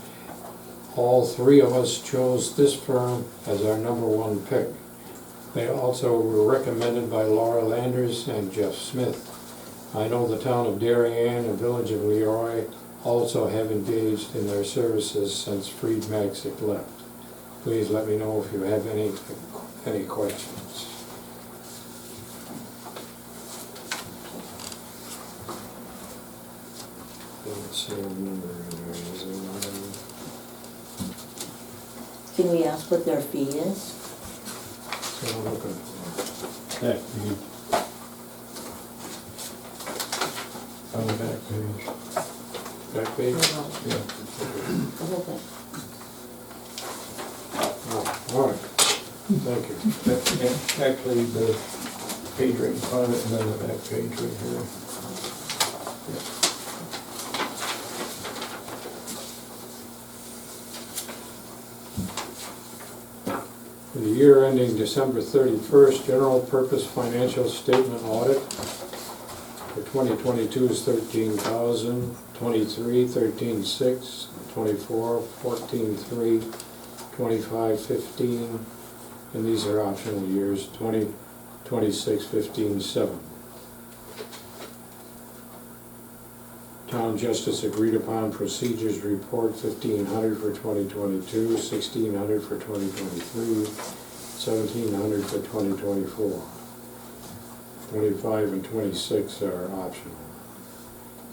All 3 of us chose this firm as our #1 pick. They also were recommended by Laura Landers and Jeff Smith. I know the town of Darien and village of Leroy also have engaged in their services since Freed Maxick left. Please let me know if you have any questions. Let's see, number is Can we ask what their fee is? so I'm looking That, on the back page. back page. Yeah. The whole thing. Oh, all right, thank you. Actually, the page right in front of it, and then the back page right here. For the year ending December 31st, general purpose financial statement audit for 2022 is $13,000, 23, 13,600, 24, 14,300, 25, 15, and these are optional years, 20, 26, 15, 7. Town Justice agreed upon procedures report 1,500 for 2022, 1,600 for 2023, 1,700 for 2024. 25 and 26 are optional.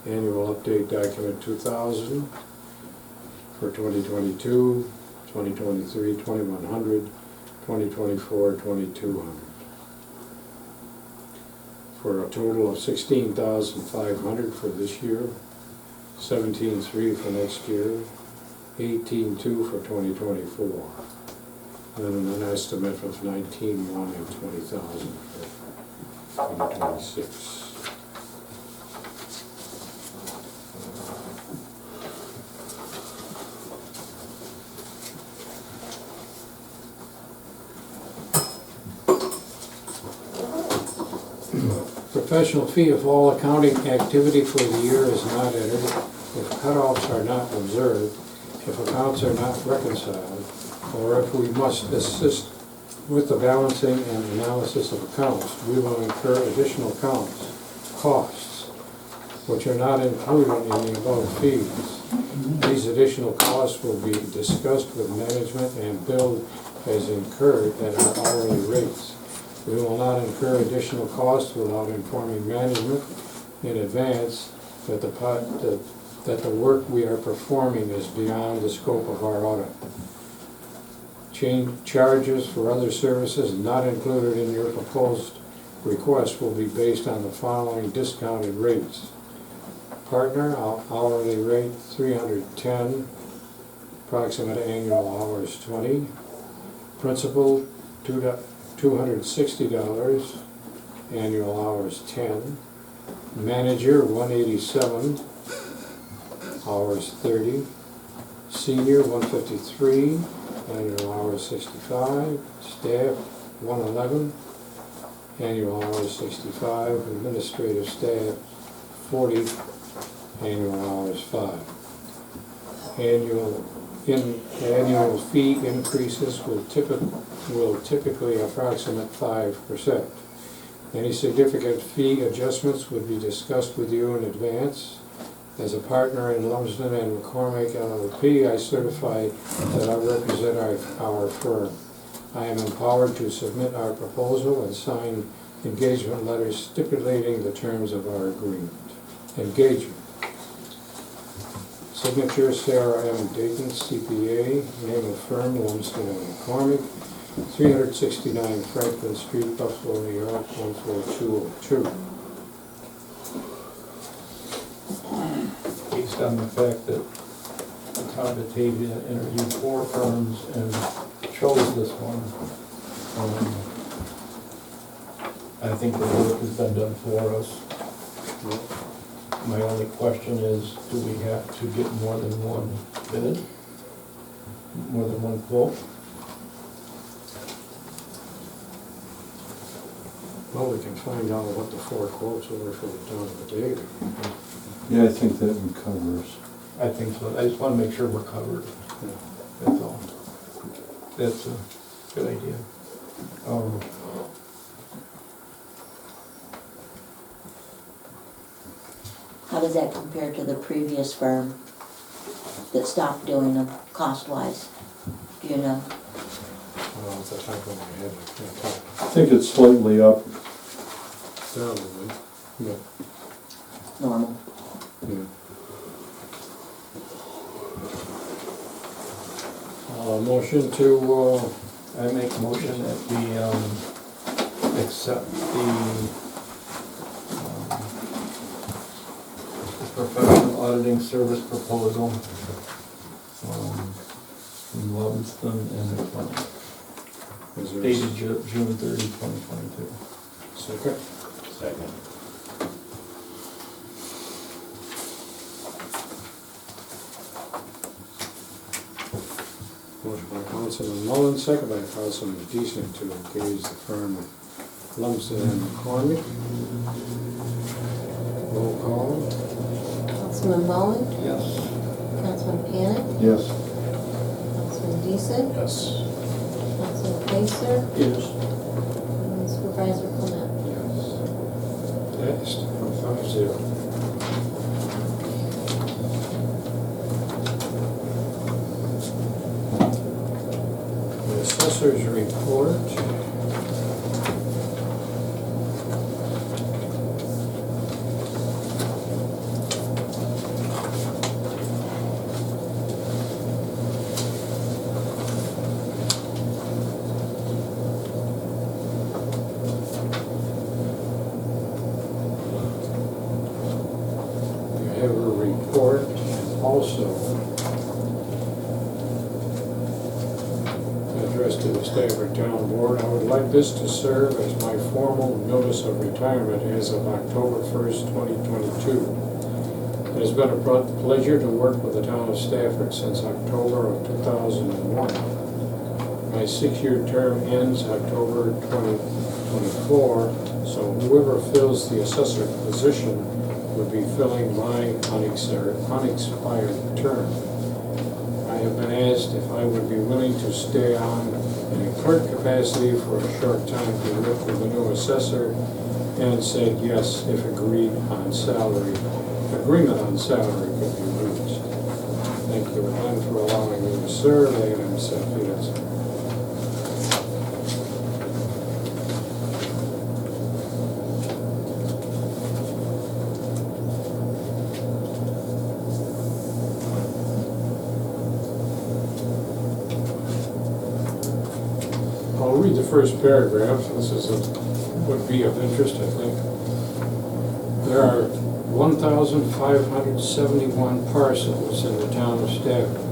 Annual update document 2,000 for 2022, 2023, 2,100, 2024, 2,200. For a total of 16,500 for this year, 17,300 for next year, 18,200 for 2024, and an estimate of 19,100 and 20,000 for 2026. Professional fee if all accounting activity for the year is not entered, if cutoffs are not observed, if accounts are not reconciled, or if we must assist with the balancing and analysis of accounts, we will incur additional costs, which are not included in the above fees. These additional costs will be discussed with management and billed as incurred at our hourly rates. We will not incur additional costs without informing management in advance that the work we are performing is beyond the scope of our audit. Charges for other services not included in your proposed request will be based on the following discounted rates. Partner hourly rate 310, approximate annual hours 20. Principal $260, annual hours 10. Manager 187, hours 30. Senior 153, annual hours 65. Staff 111, annual hours 65. Administrative staff 40, annual hours 5. Annual fee increases will typically approximate 5%. Any significant fee adjustments would be discussed with you in advance. As a partner in Lumsden and McCormick LLP, I certify that I represent our firm. I am empowered to submit our proposal and sign engagement letters stipulating the terms of our agreement. Engagement. Signature Sarah M. Dayton, CPA, name of firm, Lumsden and McCormick, 369 Franklin Street, Buffalo, New York, 14202. Based on the fact that the town of Batavia interviewed 4 firms and chose this one, I think the work has been done for us. My only question is, do we have to get more than one bid? More than one quote? Well, we can find out what the 4 quotes were for the town of Batavia. Yeah, I think that would cover us. I think so, I just wanna make sure we're covered, that's all. That's a good idea. How does that compare to the previous firm that stopped doing them cost-wise? Do you know? Well, off the top of my head, I can't tell. I think it's slightly up. Down a bit, but, Normal? yeah. Motion to, I make a motion that we, accept the professional auditing service proposal, from Lovingston and McClellan, is there a dated June 30, 2022. second? Second. Motion by Councilman Mullen, second by Councilman Decent to engage the firm of Lumsden and McCormick. Roll call. Councilman Mullen, Yes. Councilman Panic, Yes. Councilman Decent, Yes. Councilman Pacer, Yes. and Supervisor Clement. Yes. Passed, 5-0. The assessor's report. You have a report also addressed to the Stafford Town Board. I would like this to serve as my formal notice of retirement as of October 1st, 2022. It has been a pleasure to work with the town of Stafford since October of 2001. My 6-year term ends October 2024, so whoever fills the assessor position would be filling my unexpired term. I have been asked if I would be willing to stay on in a clerk capacity for a short time to work with the new assessor, and said yes if agreement on salary could be reached. Thank you again for allowing me to serve, A.M. St. I'll read the first paragraph. This would be of interest, I think. There are 1,571 parcels in the town of Stafford.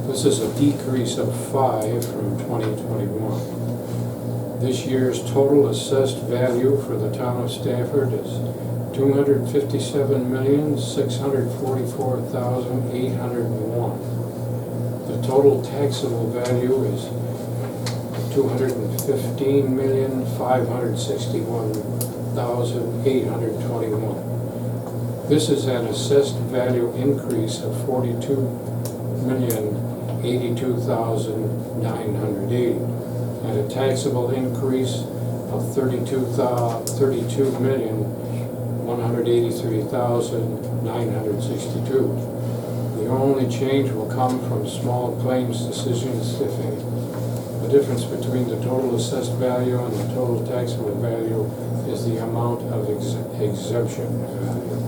This is a decrease of 5 from 2021. This year's total assessed value for the town of Stafford is $257,644,801. The total taxable value is $215,561,821. This is an assessed value increase of $42,082,980 and a taxable increase of $32,183,962. The only change will come from small claims decisions if the difference between the total assessed value and the total taxable value is the amount of exemption value.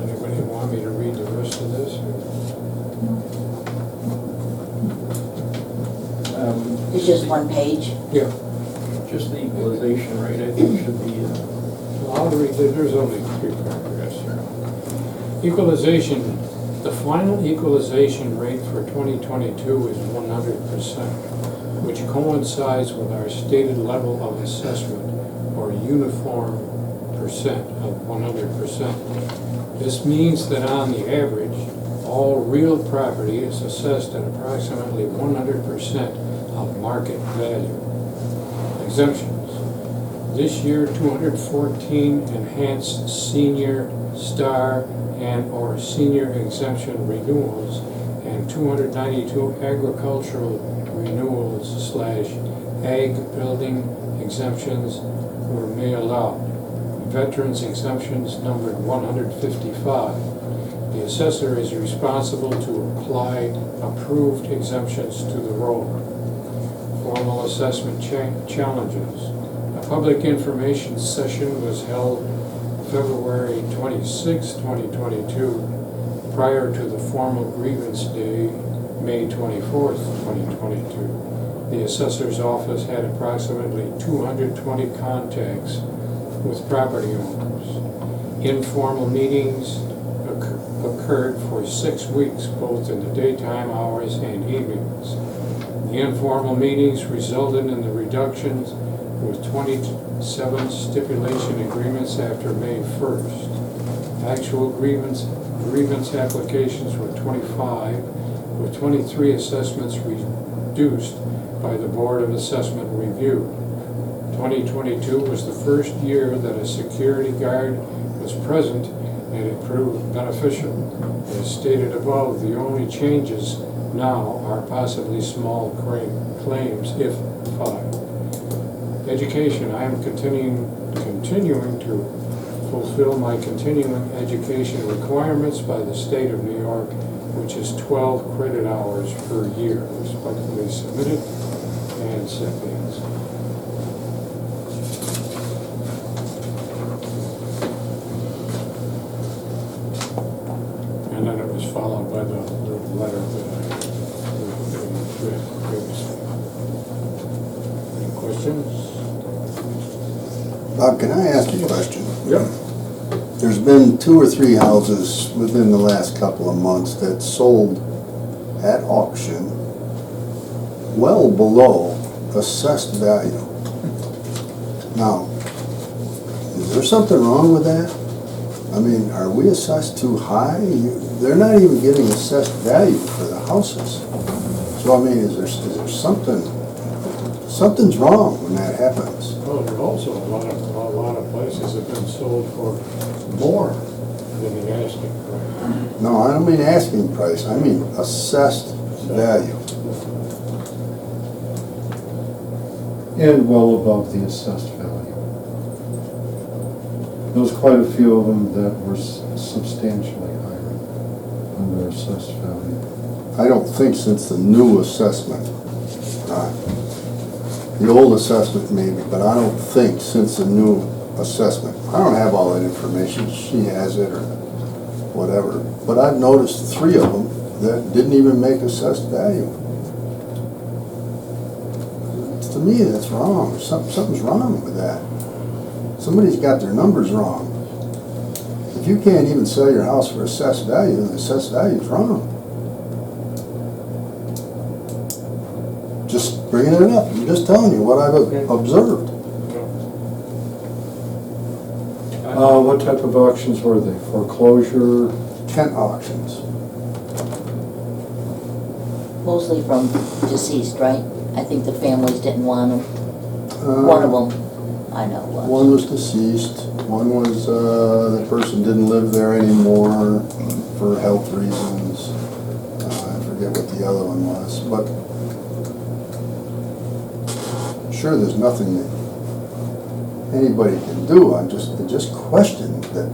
Anybody want me to read the rest of this? It's just one page? Yeah. Just the equalization rate, I think should be, I'll read it. There's only 3 paragraphs here. Equalization. The final equalization rate for 2022 is 100%, which coincides with our stated level of assessment, or uniform percent of 100%. This means that on the average, all real property is assessed at approximately 100% of market value. Exemptions. This year, 214 enhanced senior star and/or senior exemption renewals and 292 agricultural renewals / ag building exemptions were mailed out. Veterans exemptions numbered 155. The assessor is responsible to apply approved exemptions to the roll. Formal assessment challenges. A public information session was held February 26, 2022, prior to the formal grievance day, May 24th, 2022. The assessor's office had approximately 220 contacts with property owners. Informal meetings occurred for 6 weeks, both in the daytime hours and evenings. The informal meetings resulted in the reductions with 27 stipulation agreements after May 1st. Actual grievance applications were 25, with 23 assessments reduced by the Board of Assessment Review. 2022 was the first year that a security guard was present, and it proved beneficial. As stated above, the only changes now are possibly small claims, if filed. Education. I am continuing to fulfill my continuing education requirements by the state of New York, which is 12 credit hours per year. Respectfully submitted and set dates. And then it was followed by the letter that I read previously. Any questions? Bob, can I ask you a question? Yep. There's been 2 or 3 houses within the last couple of months that sold at auction well below assessed value. Now, is there something wrong with that? I mean, are we assessed too high? They're not even getting assessed value for the houses. So I mean, is there something's wrong when that happens? Well, there are also a lot of places have been sold for more than the asking price. No, I don't mean asking price, I mean assessed value. And well above the assessed value. There was quite a few of them that were substantially higher than their assessed value. I don't think since the new assessment, the old assessment maybe, but I don't think since the new assessment. I don't have all that information, she has it or whatever, but I've noticed 3 of them that didn't even make assessed value. To me, that's wrong. Something's wrong with that. Somebody's got their numbers wrong. If you can't even sell your house for assessed value, then assessed value is wrong. Just bringing it up. I'm just telling you what I've observed. What type of auctions were they? Foreclosure? Tent auctions. Mostly from deceased, right? I think the families didn't want them. One of them, I know was. One was deceased. One was the person didn't live there anymore for health reasons. I forget what the other one was, but sure, there's nothing that anybody can do. I just question that.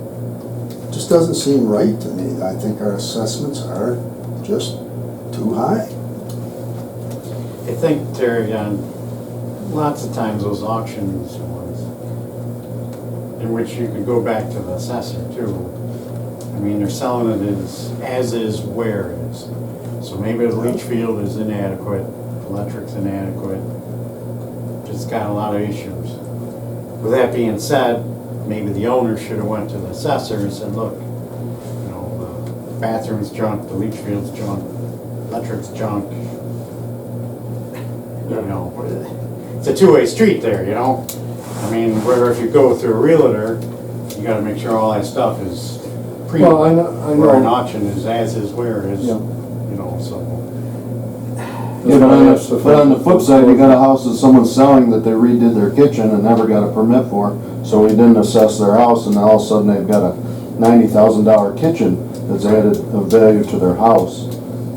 It just doesn't seem right to me. I think our assessments are just too high. I think, Terry, lots of times those auctions ones, in which you could go back to the assessor too. I mean, they're selling it as is, where is. So maybe the leach field is inadequate, electric's inadequate, just got a lot of issues. With that being said, maybe the owner should have went to the assessor and said, look, you know, the bathroom's junk, the leach field's junk, electric's junk. You know, it's a two-way street there, you know? I mean, where if you go through a realtor, you gotta make sure all that stuff is Well, I know, where an auction is as is where is, Yeah. you know, so. Yeah, but on the flip side, you got a house that someone's selling that they redid their kitchen and never got a permit for, so we didn't assess their house, and now all of a sudden they've got a $90,000 kitchen that's added a value to their house.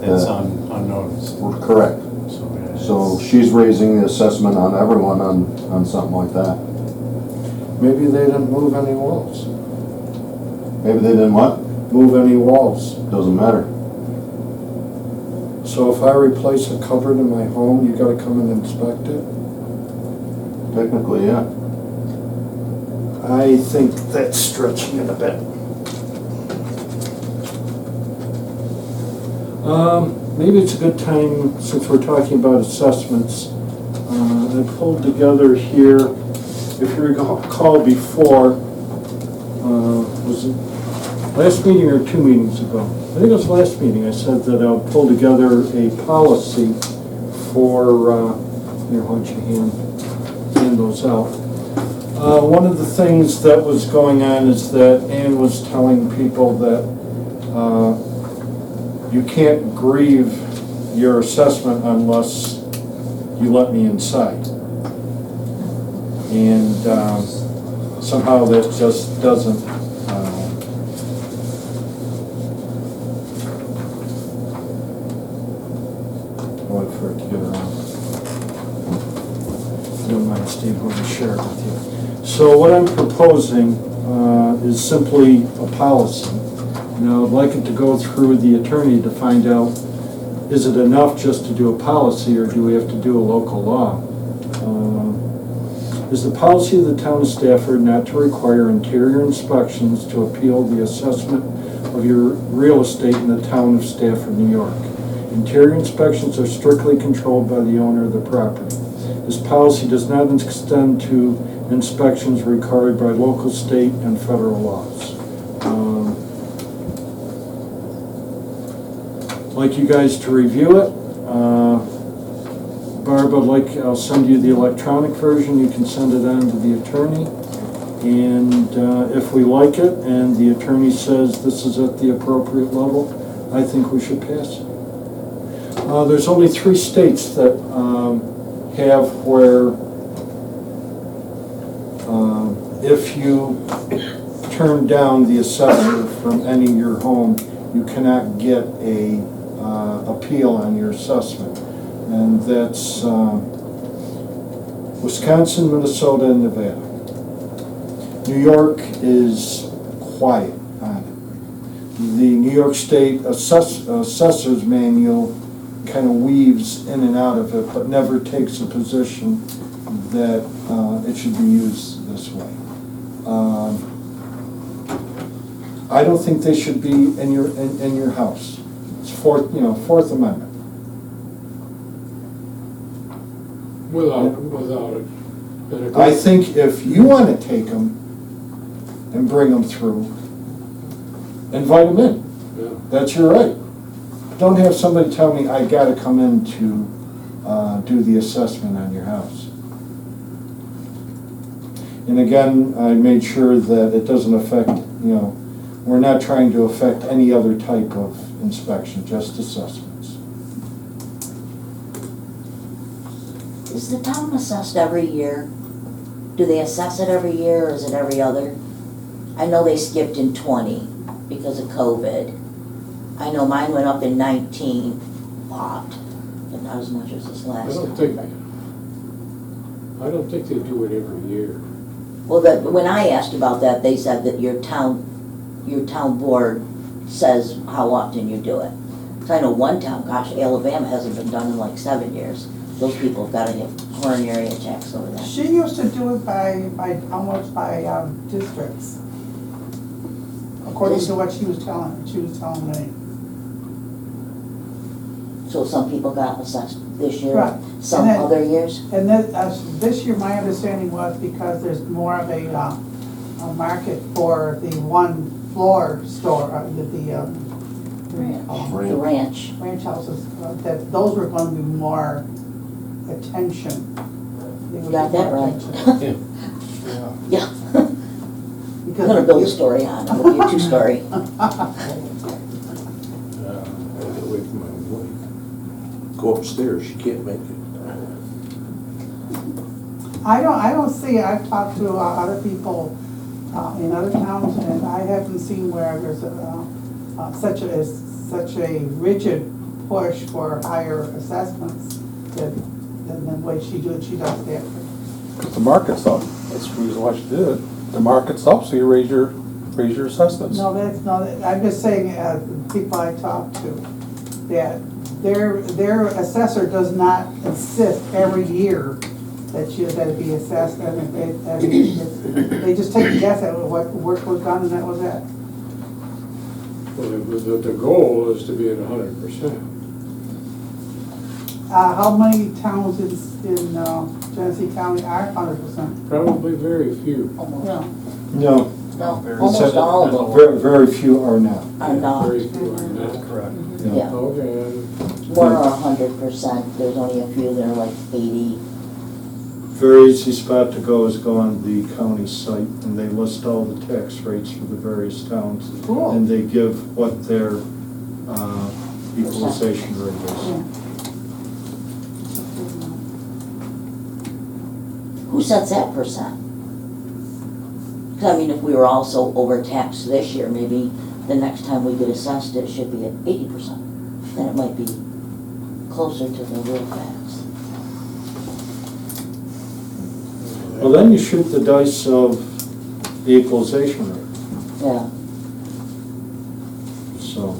It's unnoticed, Correct. so. Yeah, So she's raising the assessment on everyone on something like that. maybe they didn't move any walls. Maybe they didn't what? Move any walls. Doesn't matter. So if I replace a cupboard in my home, you gotta come and inspect it? Technically, yeah. I think that's stretching it a bit. Maybe it's a good time, since we're talking about assessments, I pulled together here, if you recall before, was it last meeting or 2 meetings ago? I think it was last meeting, I said that I'll pull together a policy for, here, why don't you hand those out. One of the things that was going on is that Ann was telling people that you can't grieve your assessment unless you let me inside. And somehow that just doesn't wait for it to get around. Don't mind, Steve, we'll share it with you. So what I'm proposing is simply a policy. Now, I'd like it to go through the attorney to find out, is it enough just to do a policy, or do we have to do a local law? Is the policy of the town of Stafford not to require interior inspections to appeal the assessment of your real estate in the town of Stafford, New York? Interior inspections are strictly controlled by the owner of the property. This policy does not extend to inspections required by local, state, and federal laws. I'd like you guys to review it. Barb, I'll send you the electronic version. You can send it on to the attorney. And if we like it and the attorney says this is at the appropriate level, I think we should pass it. There's only 3 states that have where if you turn down the assessor from any of your home, you cannot get a appeal on your assessment. And that's Wisconsin, Minnesota, and Nevada. New York is quiet on it. The New York State Assessor's Manual kind of weaves in and out of it, but never takes a position that it should be used this way. I don't think they should be in your house. It's Fourth Amendment. Without it. I think if you want to take them and bring them through, invite them in. Yeah. That's your right. Don't have somebody tell me I got to come in to do the assessment on your house. And again, I made sure that it doesn't affect, we're not trying to affect any other type of inspection, just assessments. Is the town assessed every year? Do they assess it every year, or is it every other? I know they skipped in 20 because of COVID. I know mine went up in 19, but not as much as this last time. I don't think they do it every year. Well, when I asked about that, they said that your town board says how often you do it. So I know one town, gosh, Alabama hasn't been done in like 7 years. Those people have got to have coronary attacks over that. She used to do it almost by districts. According to what she was telling me. So some people got assessed this year, Right. some other years? And this year, my understanding was because there's more of a market for the one floor store, the ranch houses, that those were going to be more attention. You got that right. Yeah. Yeah. I'm gonna build a story on it, it'll be a two-story. I get away from my wife. Go upstairs, she can't make it. I don't see, I've talked to other people in other towns, and I haven't seen where there's such a rigid push for higher assessments than the way she does Stafford. The market's up, that's the reason why she did it. The market's up, so you raise your assessments. No, I'm just saying, people I talk to, that their assessor does not insist every year that it be assessed, and they just take a guess at what work was done, and that was it. Well, the goal is to be at 100%. How many towns in Genesee County are 100%? Probably very few. No. No. No, almost all of them Very, very few are not. are not. Very few are not. That's correct. Yeah, Okay. more are 100%, there's only a few that are like 80. Very easy spot to go is go on the county site, and they list all the tax rates for the various towns. Cool. And they give what their equalization rate is. Who sets that percent? 'Cause I mean, if we were also overtaxed this year, maybe the next time we get assessed, it should be at 80%. Then it might be closer to the real facts. Well, then you shoot the dice of the equalization rate, Yeah, so.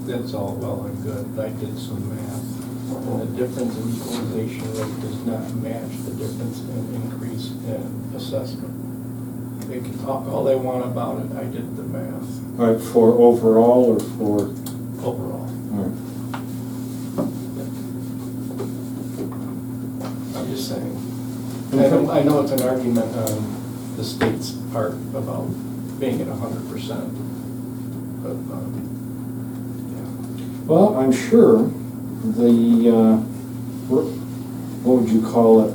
That's all well and good, I did some math, and the difference in equalization rate does not match the difference in increase in assessment. They can talk all they want about it, I did the math All right, for overall or for, overall. all right. I'm just saying. I know it's an argument on the state's part about being at 100%, but, yeah. Well, I'm sure the, what would you call it,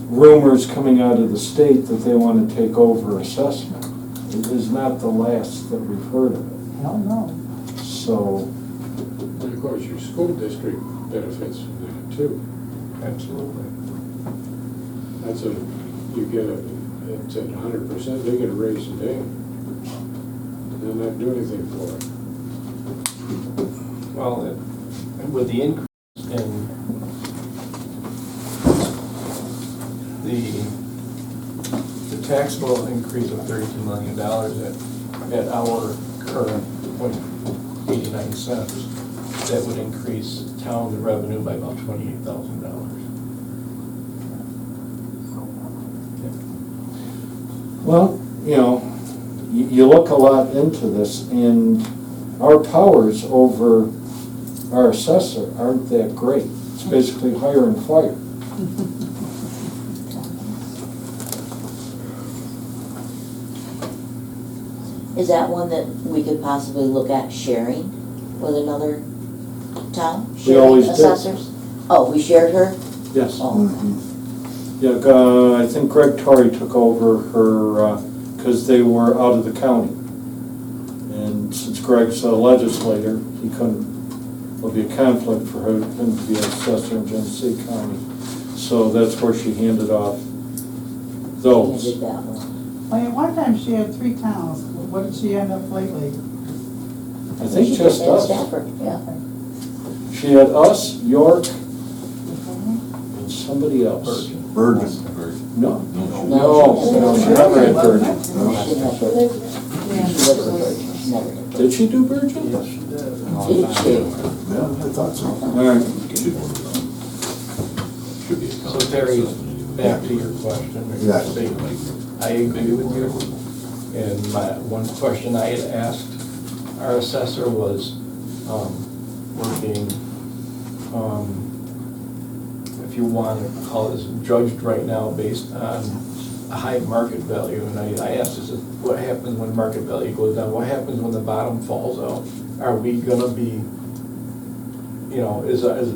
rumors coming out of the state that they want to take over assessment. It is not the last that we've heard of it. Hell no. So, And of course, your school district benefits from that too. Absolutely. That's you get it's at 100%, they get a raise today. They'll not do anything for it. Well, with the increase in the taxable increase of $32 million at our current 0.89 cents, that would increase town revenue by about $28,000. well, you know, you look a lot into this, and our powers over our assessor aren't that great. It's basically hire and fire. is that one that we could possibly look at sharing with another town? We always Sharing did. assessors? Oh, we shared her? Yes. Oh, Yeah, I think Greg Torrey took over her, because they were out of the county. And since Greg's a legislator, he couldn't, there'll be a conflict for him to be assessor in Genesee County. So that's where she handed off I those. did that one. Well, at one time she had 3 towns. What did she end up lately? I think She just did that in us. Stafford, yeah. She had us, York, and somebody else. Virgin. No, No, she never had Virgin. She didn't have Virgin. She lived with Virgin, she never did. Did she do Virgin? Yes, she did. Did she? Yeah, I thought so. All right. So Terry, back to your question, or your Yes. statement, I agree with you. And my one question I had asked our assessor was, we're being, if you want to call this judged right now based on a high market value. And I asked this, what happens when market value goes down? What happens when the bottom falls out? Are we gonna be, you know,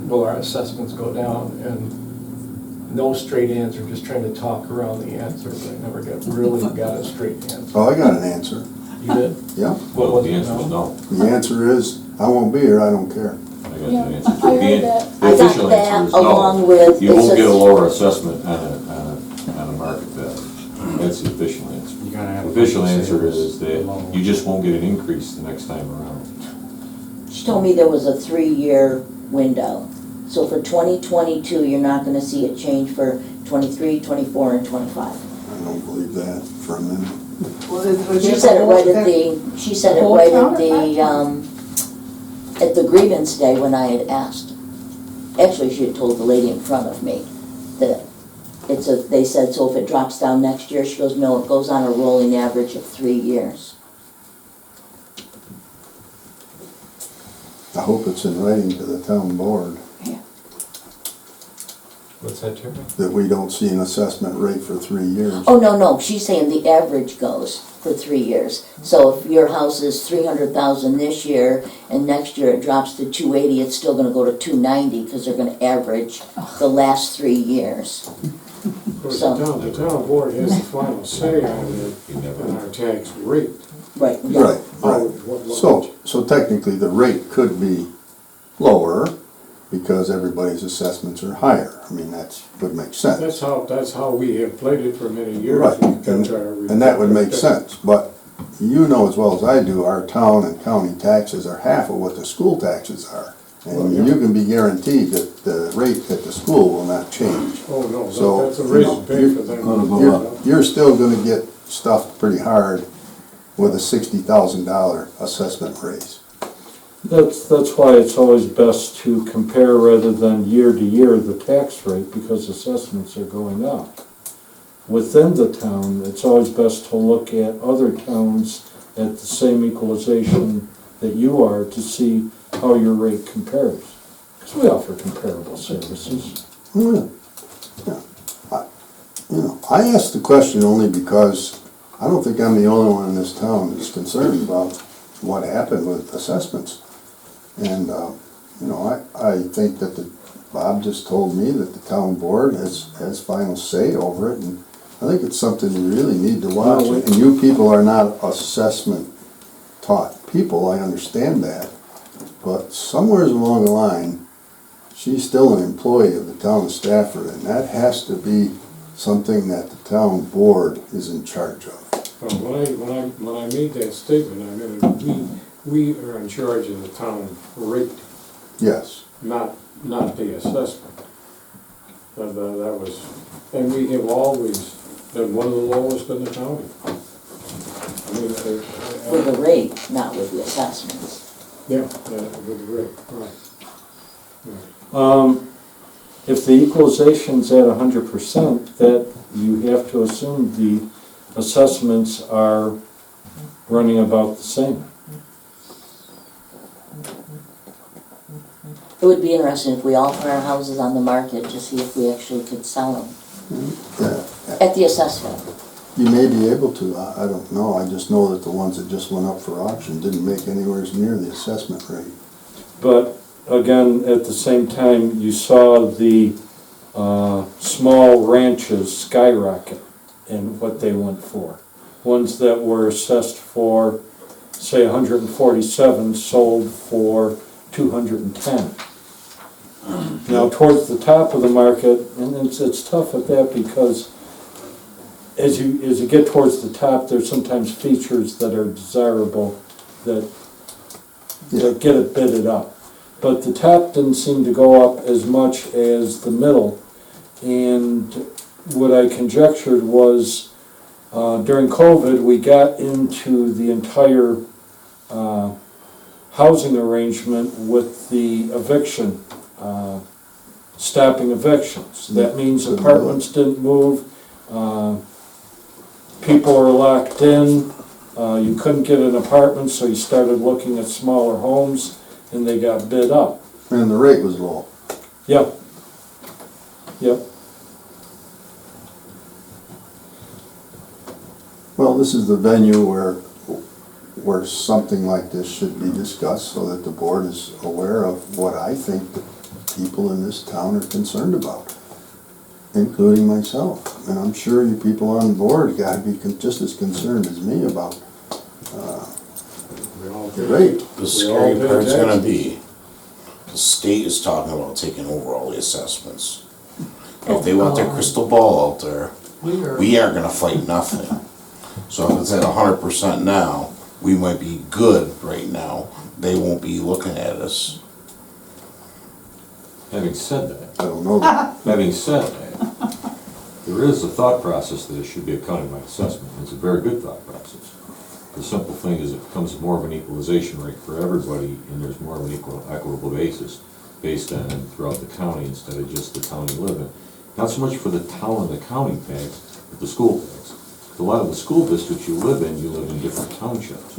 will our assessments go down? And no straight answer, just trying to talk around the answer, but I never really got a straight answer. Oh, I got an answer. You did? Yeah. What Well, was the it answer is now? no. The answer is, I won't be here, I don't care. I got Yeah, the answer. I heard that. The I got official answer that is no. along with. You it won't says- get a lower assessment on a market value. That's the official answer. You gotta have. Official answer sales is that alone. you just won't get an increase the next time around. She told me there was a 3-year window. So for 2022, you're not gonna see it change for 23, 24, and 25. I don't believe that for a minute. She said it right at she said it right at the grievance day when I had asked. Actually, she had told the lady in front of me that they said, so if it drops down next year, she goes, no, it goes on a rolling average of 3 years. I hope it's in writing to the town board What's that, Terry? that we don't see an assessment rate for 3 years. Oh, no, she's saying the average goes for 3 years. So if your house is 300,000 this year, and next year it drops to 280, it's still gonna go to 290, because they're gonna average the last 3 years. Of course, So- the town board has the final say on our tax rate. Right, yeah. Right, How- right. what- So technically, the rate could be lower because everybody's assessments are higher. I mean, would make sense. That's how we have played it for many years. Right, and that would make sense, but you know as well as I do, our town and county taxes are half of what the school taxes are. And you can be guaranteed that the rate at the school will not change. Oh, no, So, that's a you raise know, and pay for them. You're still gonna get stuffed pretty hard with a $60,000 assessment raise. That's why it's always best to compare rather than year to year the tax rate, because assessments are going up. Within the town, it's always best to look at other towns at the same equalization that you are to see how your rate compares. Because we offer comparable services. Oh, yeah. I asked the question only because I don't think I'm the only one in this town that's concerned about what happened with assessments. And, I think that Bob just told me that the town board has final say over it, and I think it's something you really need to watch. And you people are not assessment-taught people, I understand that, but somewhere along the line, she's still an employee of the town of Stafford, and that has to be something that the town board is in charge of. Well, when I made that statement, I meant we are in charge of the town rate, Yes. not the assessment. That was, and we have always been one of the lowest in the county. I mean, With the rate, not with the assessments. yeah, with the rate, right. If the equalization's at 100%, that you have to assume the assessments are running about the same. It would be interesting if we all put our houses on the market to see if we actually could sell them at the assessment. You may be able to, I don't know, I just know that the ones that just went up for auction didn't make anywhere near the assessment rate. But again, at the same time, you saw the small ranches skyrocket in what they went for. Ones that were assessed for, say, 147 sold for 210. Now, towards the top of the market, and it's tough at that because as you get towards the top, there's sometimes features that are desirable that get it bidded up. But the top didn't seem to go up as much as the middle. And what I conjectured was during COVID, we got into the entire housing arrangement with the eviction, stopping evictions. That means apartments didn't move, people are locked in, you couldn't get an apartment, so you started looking at smaller homes, and they got bid up. And the rate was low. Yep. Yep. Well, this is the venue where something like this should be discussed so that the board is aware of what I think the people in this town are concerned about. including myself. And I'm sure you people on board gotta be just as concerned as me about, the rate. The scary part's gonna be, the state is talking about taking over all the assessments. If they want their crystal ball out there, we aren't gonna fight nothing. So if it's at 100% now, we might be good right now. They won't be looking at us. Having said that, I don't know that. having said that, there is a thought process that it should be a countywide assessment. It's a very good thought process. The simple thing is it becomes more of an equalization rate for everybody, and there's more of an equitable basis based on throughout the county instead of just the town you live in. Not so much for the town and the county tax, but the school tax. A lot of the school districts you live in different townships.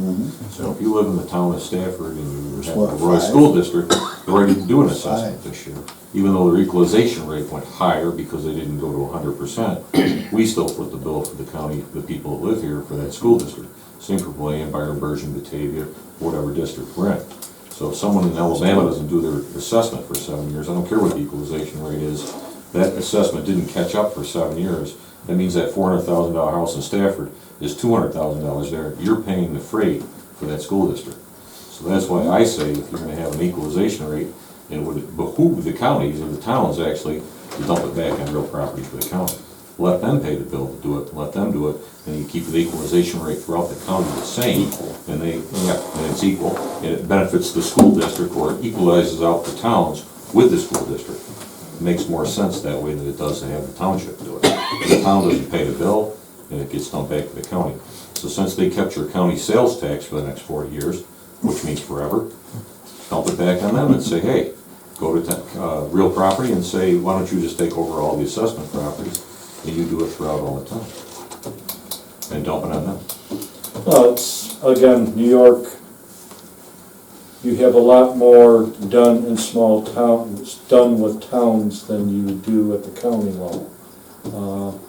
So if you live in the town of Stafford and you have a Roy School District, they're ready to do an assessment this year. Even though their equalization rate went higher because they didn't go to 100%, we still put the bill for the county, the people that live here for that school district. Same for Blaine, Byron, Bergen, Batavia, whatever district we're in. So if someone in Alabama doesn't do their assessment for 7 years, I don't care what the equalization rate is, that assessment didn't catch up for 7 years. That means that $400,000 house in Stafford is $200,000 there. You're paying the freight for that school district. So that's why I say if you're gonna have an equalization rate, it would behoove the counties or the towns actually to dump it back on real property for the county. Let them pay the bill to do it, let them do it, and you keep the equalization rate throughout the county the same, and it's equal, and it benefits the school district, or it equalizes out the towns with the school district. It makes more sense that way than it does to have the township do it. The town doesn't pay the bill, and it gets dumped back to the county. So since they kept your county sales tax for the next 40 years, which means forever, dump it back on them and say, hey, go to real property and say, why don't you just take over all the assessment properties, and you do it throughout all the time, and dump it on them. Well, it's, again, New York, you have a lot more done in small towns, done with towns than you do at the county level.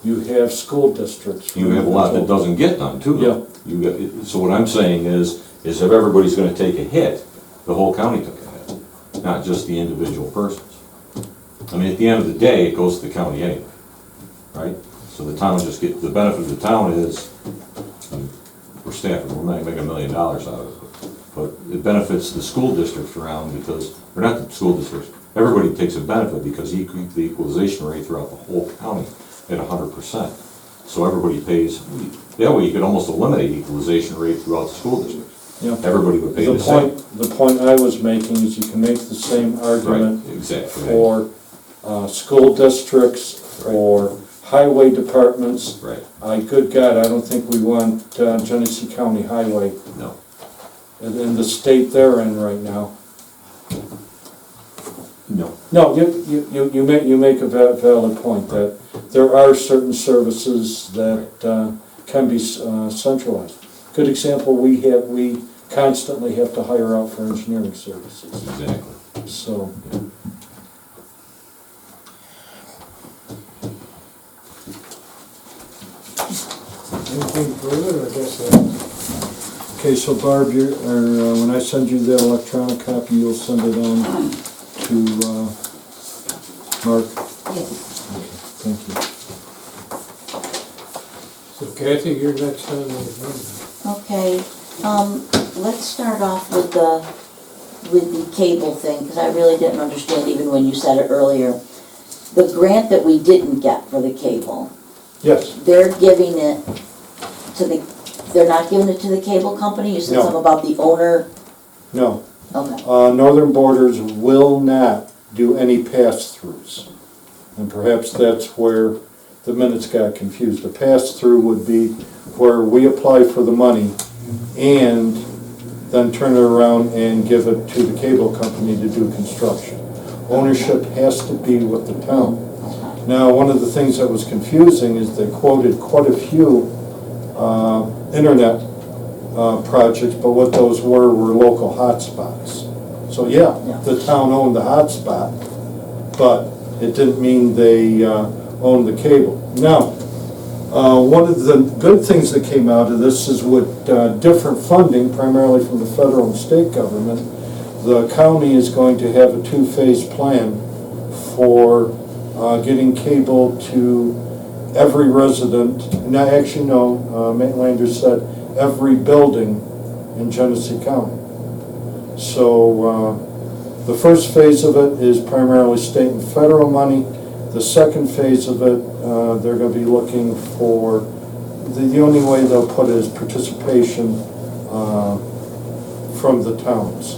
You have school districts. You have a lot that doesn't get done too, though. Yeah. So what I'm saying is if everybody's gonna take a hit, the whole county took a hit, not just the individual persons. I mean, at the end of the day, it goes to the county anyway, right? So the town just the benefit of the town is, for Stafford, we're not making $1 million out of it. But it benefits the school districts around because, or not the school districts, everybody takes a benefit because you keep the equalization rate throughout the whole county at 100%. So everybody pays, that way you could almost eliminate equalization rate throughout the school districts. Yeah. Everybody would pay the same. The point I was making is you can make the same argument Right, exactly. for school districts, for highway departments. Right. Good God, I don't think we want Genesee County Highway No. in the state they're in right now. No. No, you make a valid point that there are certain services that can be centralized. Good example, we constantly have to hire out for engineering services. Exactly. So. Yeah. Anything further, I guess that's... Okay, so Barb, when I send you that electronic copy, you'll send it on to Mark? Yes. Thank you. So Kathy, you're next on the agenda. Okay, let's start off with the cable thing, because I really didn't understand even when you said it earlier. The grant that we didn't get for the cable, Yes. they're giving it to they're not giving it to the cable company? You said No. something about the owner? No. Okay. Northern Borders will not do any pass-throughs. And perhaps that's where the minutes got confused. A pass-through would be where we apply for the money and then turn it around and give it to the cable company to do construction. Ownership has to be with the town. Now, one of the things that was confusing is they quoted quite a few internet projects, but what those were local hotspots. So yeah, the town owned the hotspot, but it didn't mean they owned the cable. Now, one of the good things that came out of this is with different funding, primarily from the federal and state government, the county is going to have a two-phase plan for getting cable to every resident. No, actually, no, Maitlander said every building in Genesee County. So the first phase of it is primarily state and federal money. The second phase of it, they're going to be looking for, the only way they'll put it is participation from the towns.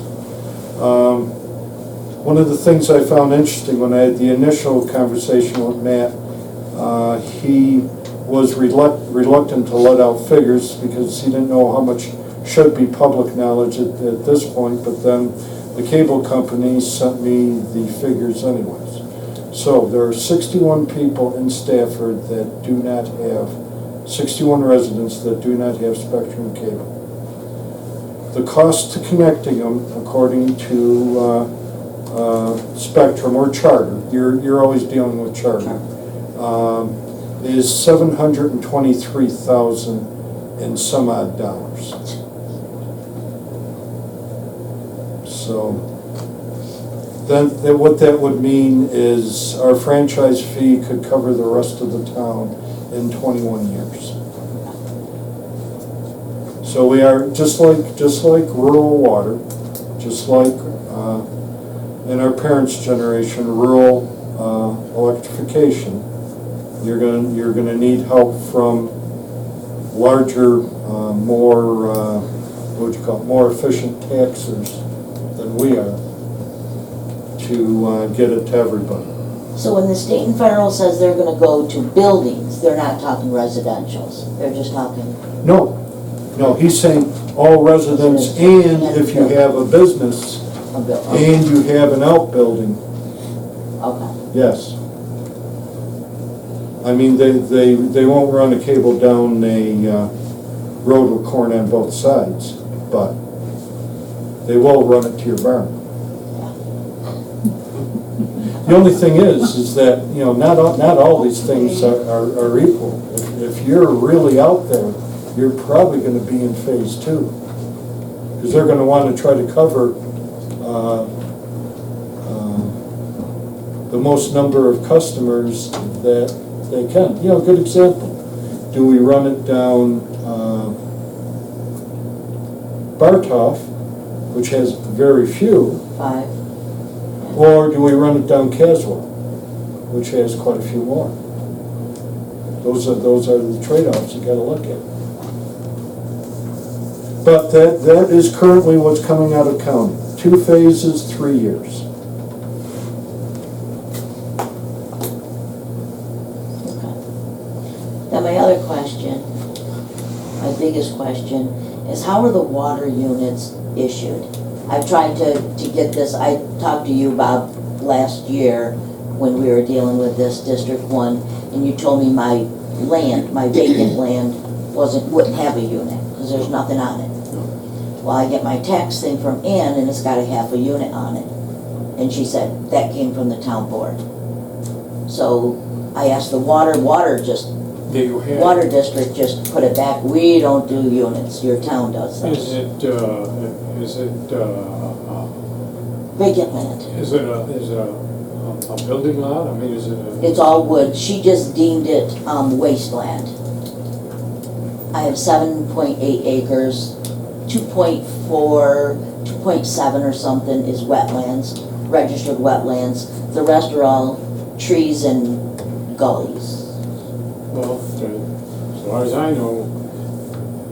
One of the things I found interesting when I had the initial conversation with Matt, he was reluctant to let out figures because he didn't know how much should be public knowledge at this point, but then the cable company sent me the figures anyways. So there are 61 people in Stafford that do not have, 61 residents that do not have Spectrum cable. The cost to connecting them, according to Spectrum or Charter, you're always dealing with Charter, is $723,000 and some odd dollars. So then what that would mean is our franchise fee could cover the rest of the town in 21 years. So we are just like rural water, just like in our parents' generation, rural electrification. You're gonna need help from larger, more what would you call it, more efficient taxers than we are to get it to everybody. So when the state and federal says they're gonna go to buildings, they're not talking residentials, they're just talking, No, he's saying all residents, and if you have a business, a building. and you have an outbuilding, Okay. yes. I mean, they won't run a cable down a road with corn on both sides, but they will run it to your barn. The only thing is that, you know, not all these things are equal. If you're really out there, you're probably gonna be in phase 2. Because they're gonna wanna try to cover the most number of customers that they can. You know, a good example, do we run it down Bartow, which has very few, 5. or do we run it down Caswell, which has quite a few more? Those are the trade-offs you gotta look at. But that is currently what's coming out of county. 2 phases, 3 years. Now my other question, my biggest question, is how are the water units issued? I've tried to get this, I talked to you, Bob, last year when we were dealing with this District 1, and you told me my land, my vacant land, wouldn't have a unit, because there's nothing on it. Well, I get my tax thing from Ann, and it's got a half a unit on it. And she said, that came from the town board. So I asked the water district just put it back, we don't do units, your town does that. Is it Vacant land. is it a building lot? I mean, is it a? It's all wood, she just deemed it wasteland. I have 7.8 acres, 2.4, 2.7 or something is wetlands, registered wetlands. The rest are all trees and gullies. Well, as far as I know,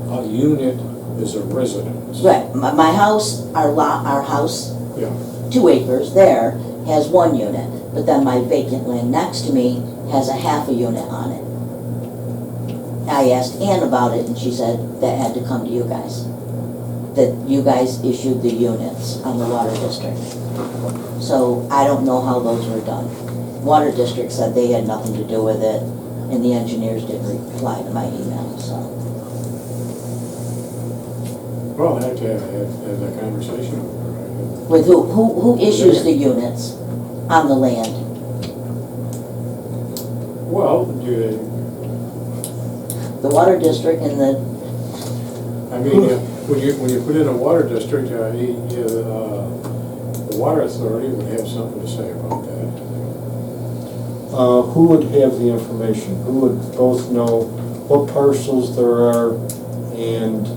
a unit is a residence. Right, my house, our house, Yeah. 2 acres there, has 1 unit, but then my vacant land next to me has a half a unit on it. I asked Ann about it, and she said that had to come to you guys. That you guys issued the units on the water district. So I don't know how those were done. Water district said they had nothing to do with it, and the engineers didn't reply to my email, so. Well, I have to have that conversation with her. With who? Who issues the units on the land? Well, do they, The water district and the, I mean, when you put in a water district, the water authority would have something to say about that. who would have the information? Who would both know what parcels there are and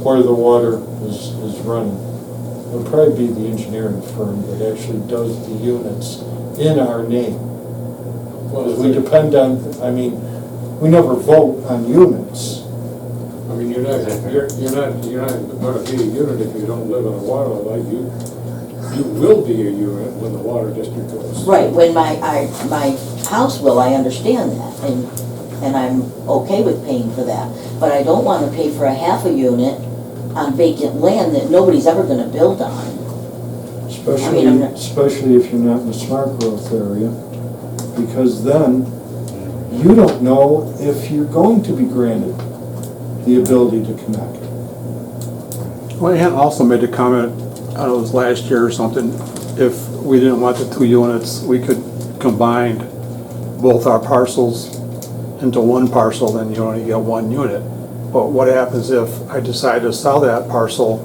where the water is running? It'll probably be the engineering firm that actually does the units in our name. Because we depend on, I mean, we never vote on units. I mean, you're not gonna be a unit if you don't live in a water line. You will be a unit when the water district goes. Right, when my house will, I understand that, and I'm okay with paying for that. But I don't wanna pay for a half a unit on vacant land that nobody's ever gonna build on. Especially if you're not in a smart growth area, because then you don't know if you're going to be granted the ability to connect. Well, Ann also made a comment, I don't know, it was last year or something, if we didn't want the 2 units, we could combine both our parcels into one parcel, then you only get 1 unit. But what happens if I decide to sell that parcel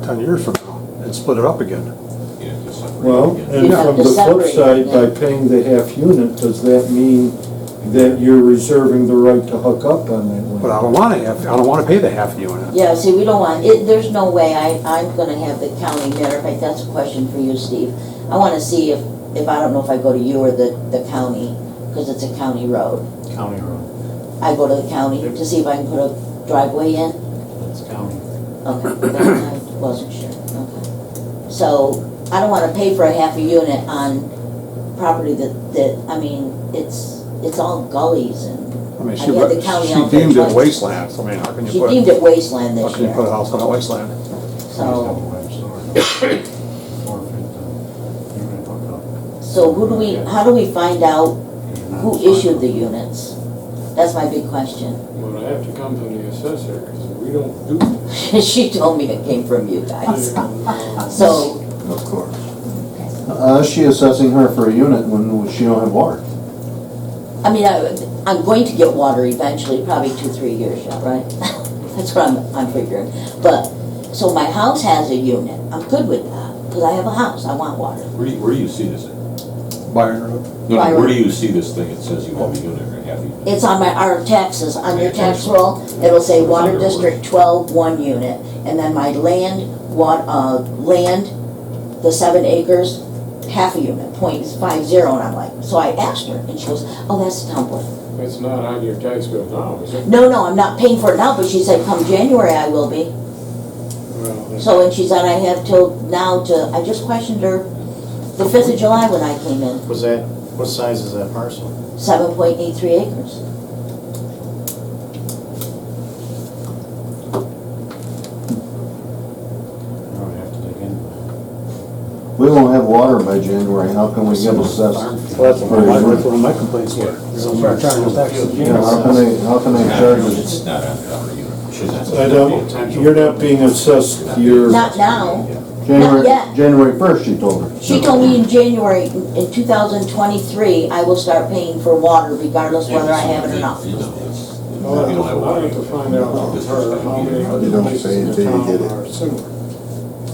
10 years from now and split it up again? Yeah, just separate Well, again. and You have from to the flip separate side, it, by yeah. paying the half unit, does that mean that you're reserving the right to hook up on that land? But I don't want to pay the half unit. Yeah, see, we don't want, there's no way I'm gonna have the county, matter of fact, that's a question for you, Steve. I wanna see if I don't know if I go to you or the county, because it's a county road. County road, I go to the county to see if I can put a driveway in. it's county. Okay, then I wasn't sure, okay. So, I don't wanna pay for a half a unit on property that, I mean, it's all gullies and, I mean, I had the county she out there deemed it twice. wasteland, so I mean, how can you She put, deemed it wasteland how this can you put a year, house on a wasteland? so, Unit hookup. so how do we find out who issued the units? That's my big question. Well, I have to come from the assessor, because we don't do that. She told me it came from you guys. And, So, Of course. Is she assessing her for a unit when she don't have water? I mean, I'm going to get water eventually, probably 2-3 years yet, right? That's what I'm figuring. But, so my house has a unit, I'm good with that, because I have a house, I want water. Where do you see this? Byron Road. No, Byron. where do you see this thing? It says you have a unit or a half unit. It's on our taxes, on your tax roll, it'll say Water District 12, 1 unit, and then my land, the 7 acres, half a unit, .50, and I'm like, so I asked her, and she goes, oh, that's the town board. It's not on your tax bill now, is it? No, I'm not paying for it now, but she said, come January, I will be. Well, So, and she said, I have till now I just questioned her the 5th of July when I came in, What size is that parcel? 7.83 acres. I would have to dig in. We won't have water by January, how can we get assessed? Well, that's one of my complaints were. So start charging us taxes. Yeah, how can they charge us? It's not on our unit. Shouldn't I don't, you're not being assessed, you're, Not now. January, yet. January 1st, she told her. She told me in January, in 2023, I will start paying for water regardless whether I have it or not. I'll have to find out from her how many other You don't places pay in the until you get town it. are similar.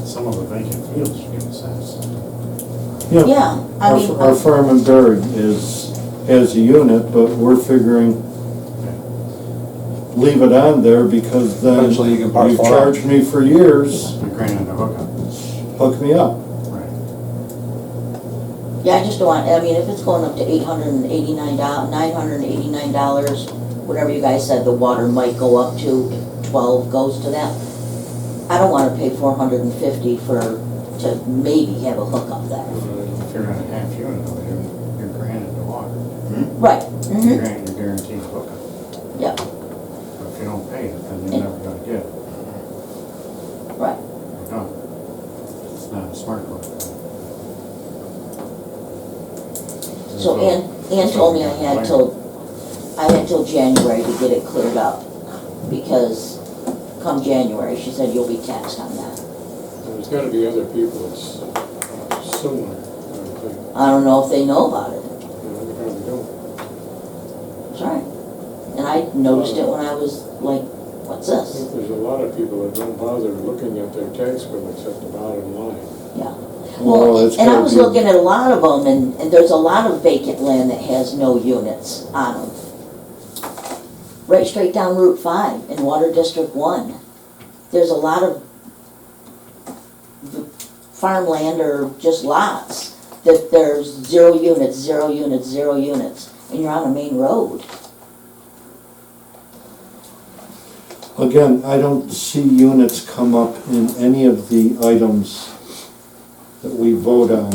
Some of the vacant fields you can assess. Yeah, I mean, our farm and berry has a unit, but we're figuring leave it on there because then Eventually you can parcel you've out. charged me for years, You're granted a hookup. hook me up. Right. yeah, I just don't want, I mean, if it's going up to $889, $989, whatever you guys said the water might go up to, if 12 goes to that, I don't wanna pay $450 to maybe have a hookup there. If you're in a half unit, though, you're granted the water. Right, You're guaranteed a hookup. yeah, But if you don't pay it, then you're never gonna get it. right. You're done. It's not a smart hook. So Ann told me I had till January to get it cleared up, because come January, she said you'll be taxed on that. There's gotta be other people that's similar, I think. I don't know if they know about it, They probably don't. that's right. And I noticed it when I was like, what's I this? think there's a lot of people that don't bother looking at their tax bill except the bottom line. Yeah. Oh, it's And I gotta was be- looking at a lot of them, and there's a lot of vacant land that has no units on them. Right straight down Route 5 in Water District 1. There's a lot of farmland or just lots that there's 0 units, 0 units, 0 units, and you're on a main road. Again, I don't see units come up in any of the items that we vote on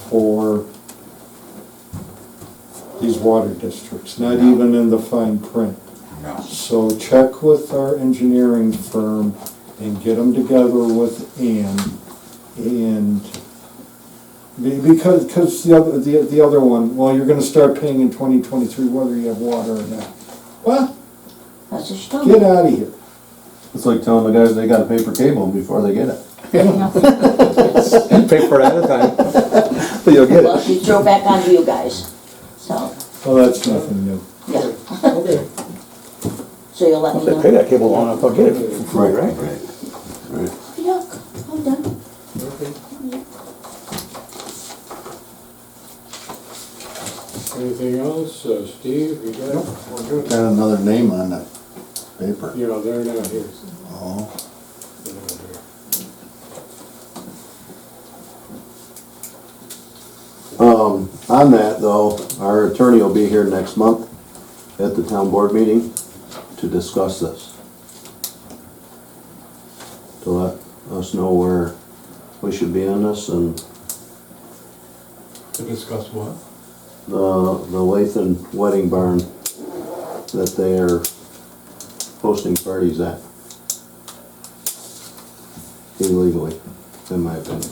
for these water districts, not even in the fine print. No. So check with our engineering firm and get them together with Ann, and because the other one, well, you're gonna start paying in 2023 whether you have water or not. What? That's what she told me. Get out of here. It's like telling the guys they gotta pay for cable before they get it. Pay for it ahead of time, but you'll get Well, it. she throw back onto you guys, so, Well, that's nothing new. yeah. Okay. So you'll let me If they know. pay that cable long enough, they'll get it for free, right? Right. Yuck, I'm done. Okay. Anything else, Steve, you got? We're good. Got another name on that paper. You know, they're not here. Oh, They're not here. On that though, our attorney will be here next month at the town board meeting to discuss this. To let us know where we should be on this and To discuss what? the Lathan wedding barn that they are hosting parties at. Illegally, in my opinion.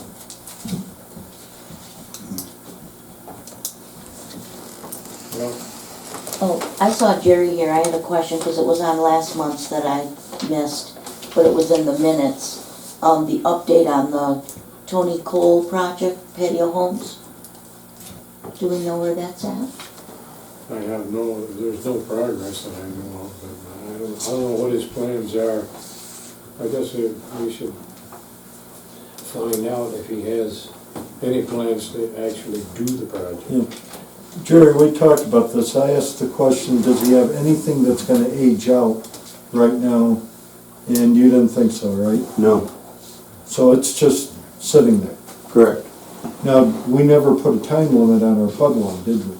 Well, Oh, I saw Jerry here, I had a question, because it was on last month's that I missed, but it was in the minutes. The update on the Tony Cole project, patio homes. Do we know where that's at? there's no progress that I know of, but I don't know what his plans are. I guess we should find out if he has any plans to actually do the project. Yeah. Jerry, we talked about this. I asked the question, does he have anything that's gonna age out right now? And you didn't think so, right? No, So it's just sitting there. correct. Now, we never put a time limit on our PUD law, did we?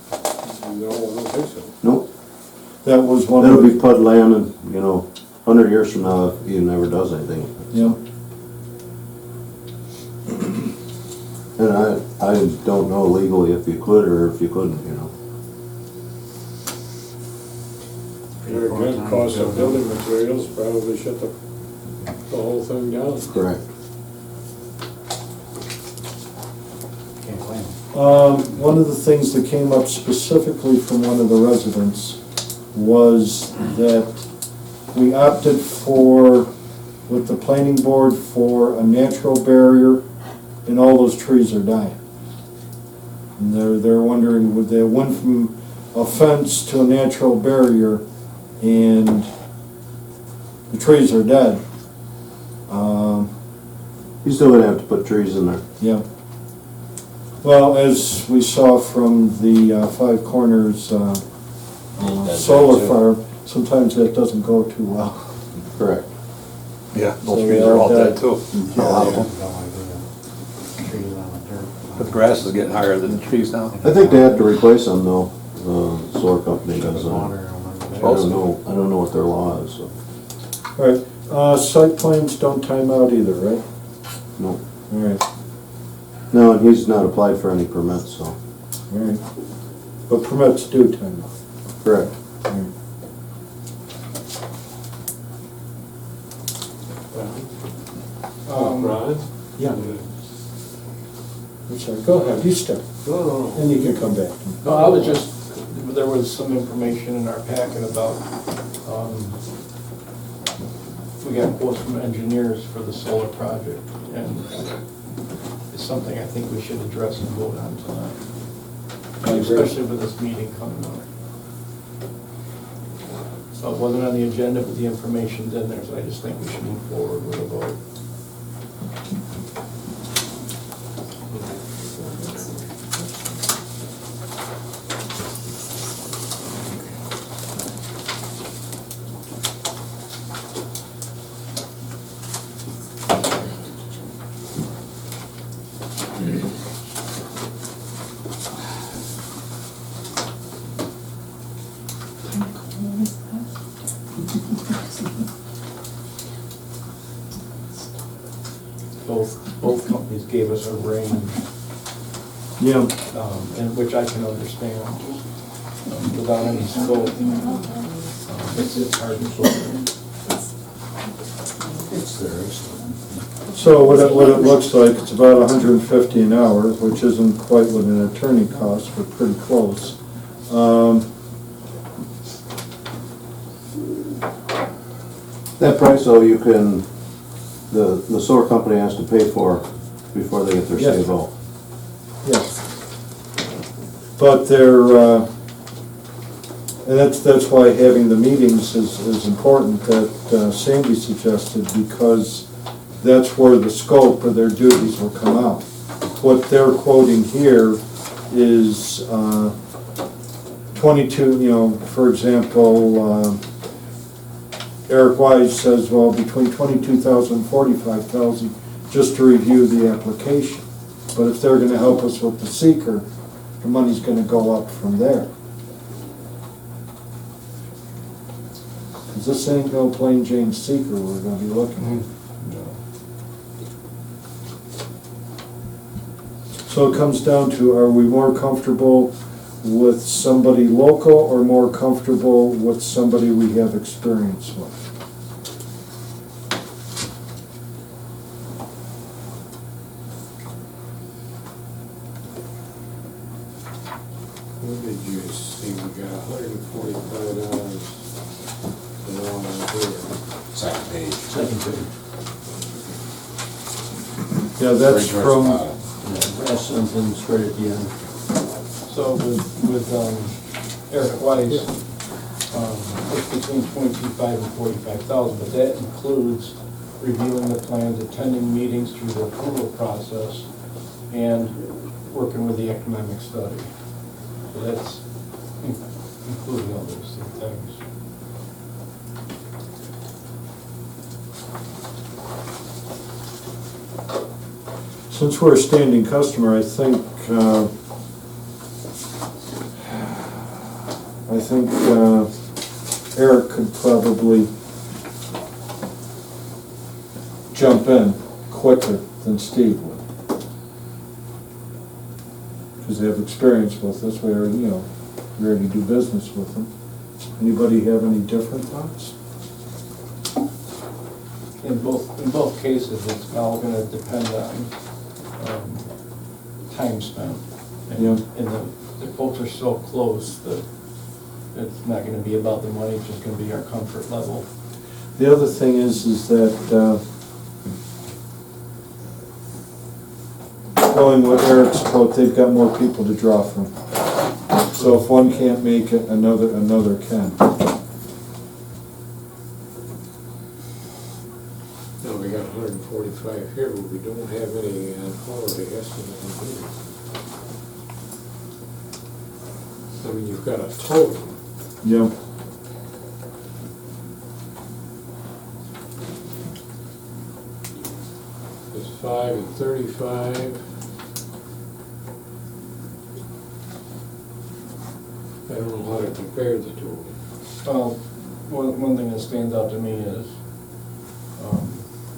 No, I don't think so. Nope. That was one That'll of be the, PUD land and, 100 years from now, if he never does anything. yeah. And I don't know legally if you could or if you couldn't, There again, cost of building materials probably shut the whole thing down. Correct. Can't blame them. One of the things that came up specifically from one of the residents was that we opted for, with the planning board, for a natural barrier, and all those trees are dying. And they're wondering, would they went from a fence to a natural barrier, and the trees are dead. You're still gonna have to put trees in there. Yeah. Well, as we saw from the Five Corners solar farm, sometimes that doesn't go too well. Correct. Yeah, So those trees are all they're dead too. A lot of them. No idea. Trees on the dirt. But the grass is getting higher than the trees now. I think they have to replace them though, the solar company does. Water, I I don't know what their law is, so. All right, site plans don't time out either, right? No. All right, No, and he's not applied for any permits, so. all right. But permits do time out. Correct. All right. Ron? Yeah. I'm sorry, go ahead, you start, No. and you can come back. No, I was just, there was some information in our packet about, we got quotes from engineers for the solar project, and it's something I think we should address and vote on tonight. I agree. Especially with this meeting coming up. So it wasn't on the agenda, but the information's in there, so I just think we should move forward with a vote. Both companies gave us a range, Yeah, and which I can understand, without any scope. It's hard to sort. It's there. so what it looks like, it's about 150 an hour, which isn't quite what an attorney costs, but pretty close. That price, though, you can, the sewer company has to pay for before they get their Yes. say vote. Yes. But they're, and that's why having the meetings is important, that Sandy suggested, because that's where the scope of their duties will come out. What they're quoting here is 22, for example, Eric Wise says, well, between 22,000 and 45,000 just to review the application. But if they're gonna help us with the seeker, the money's gonna go up from there. Cause this ain't no plain Jane seeker we're gonna be looking at. So it comes down to, are we more comfortable with somebody local or more comfortable with somebody we have experience with? What did you see? We got $145 an hour here. Second page. Second page. Yeah, that's Right towards the from, bottom. Last sentence right at the end. So with Eric Wise, it's between 22,500 and 45,000, but that includes reviewing the plans, attending meetings through the approval process, and working with the economic study. So that's including all those things. since we're a standing customer, I think Eric could probably jump in quicker than Steve would. Because they have experience with us, we already, we already do business with them. Anybody have any different thoughts? In both cases, it's all gonna depend on time spent. Yeah. And the quotes are so close that it's not gonna be about the money, it's just gonna be our comfort level. The other thing is that, going with Eric's quote, they've got more people to draw from. So if one can't make it, another can. Now, we got 145 here, but we don't have any holiday estimate on here. I mean, you've got a total. Yeah. There's 5 and 35. I don't know how to compare the two. Well, one thing that stands out to me is,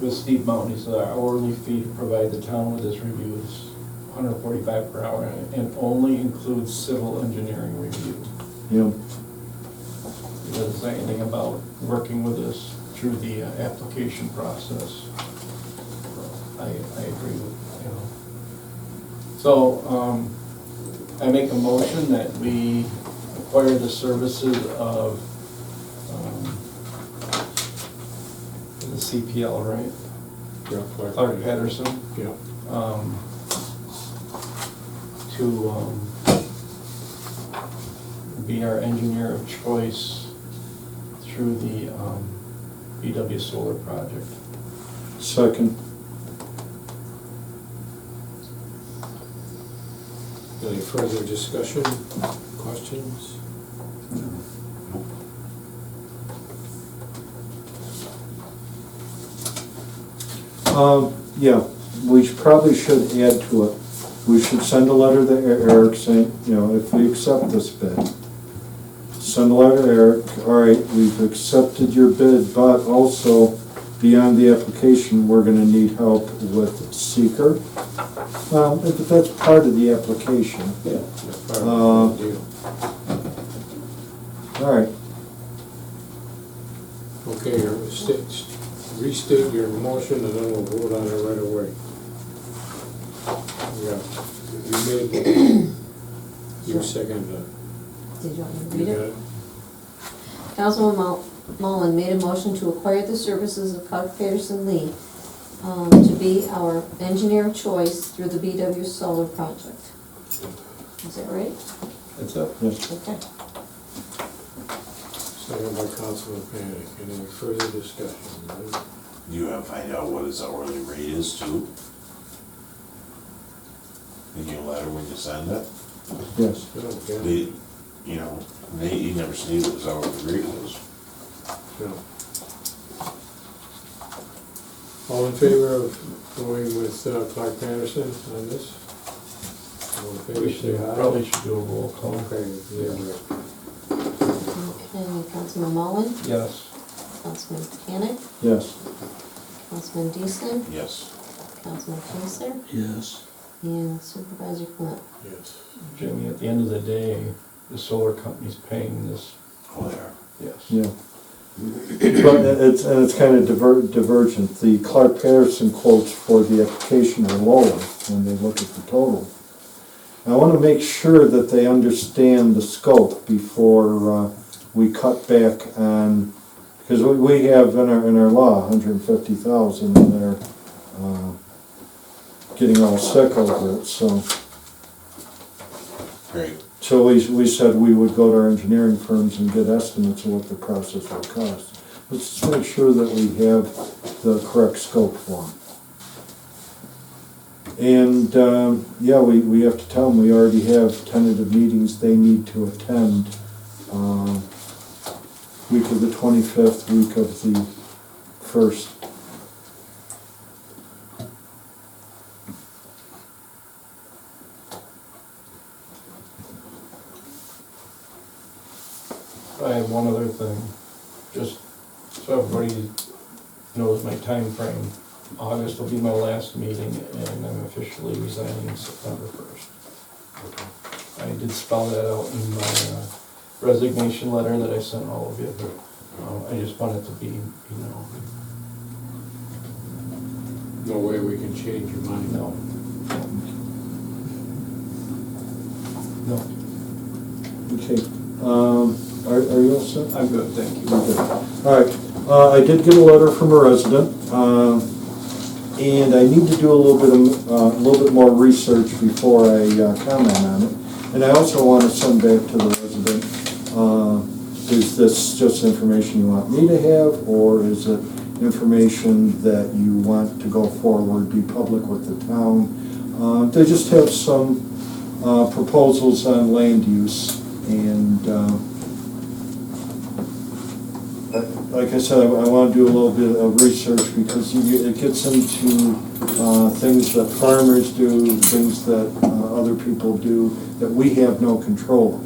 with Steve Mountain, he said our hourly fee to provide the town with this review is $145 per hour, and only includes civil engineering review. Yeah. It doesn't say anything about working with us through the application process. I agree with, So, I make a motion that we acquire the services of, the CPL, right? Clark Patterson. Yeah. To be our engineer of choice through the BW Solar project. Second. Any further discussion, questions? Yeah, we probably should add to it. We should send a letter to Eric saying, if we accept this bid, Send a letter, Eric. All right, we've accepted your bid, but also beyond the application, we're gonna need help with seeker. But that's part of the application. Yeah. That's part of the deal. All right. Okay, restate your motion and then we'll vote on it right away. Yeah, you made, you seconded it. Did you want me to You read got it? it? Councilman Mullen made a motion to acquire the services of Clark Patterson Lee to be our engineer of choice through the BW Solar Project. Is that right? That's it. Yes. Okay. Second by Councilman Panic. Any further discussion? You have to find out what his hourly rate is too. In your letter when you send it. Yes. Okay. They, you know, you never see what his hourly rate was. No. All in favor of going with Clark Patterson on this? All in favor, We say should, aye. probably should do a roll call. Okay, yeah, right. Okay, Councilman Mullen, Yes. Councilman Panic, Yes. Councilman Deason, Yes. Councilman Kinsler, Yes. and Supervisor Flint. Yes. Jimmy, at the end of the day, the solar company's paying this. Oh, there. Yes. Yeah. But it's kind of divergent. The Clark Patterson quotes for the application are lower when they look at the total. I want to make sure that they understand the scope before we cut back on, because we have in our law 150,000 and they're getting all sick over it, so. Great. So we said we would go to our engineering firms and get estimates of what the process would cost. Let's just make sure that we have the correct scope for them. And, yeah, we have to tell them we already have tentative meetings they need to attend. Week of the 25th, week of the 1st. I have one other thing, just so everybody knows my time frame. August will be my last meeting, and I'm officially resigning September 1st. I did spell that out in my resignation letter that I sent all of you. I just want it to be, you know, No way we can change your mind. no. No, Okay. Are you all set? I'm good, thank you. Okay. All right, I did get a letter from a resident, and I need to do a little bit more research before I comment on it. And I also want to send back to the resident, is this just information you want me to have, or is it information that you want to go forward, be public with the town? They just have some proposals on land use, and like I said, I want to do a little bit of research because it gets into things that farmers do, things that other people do that we have no control of.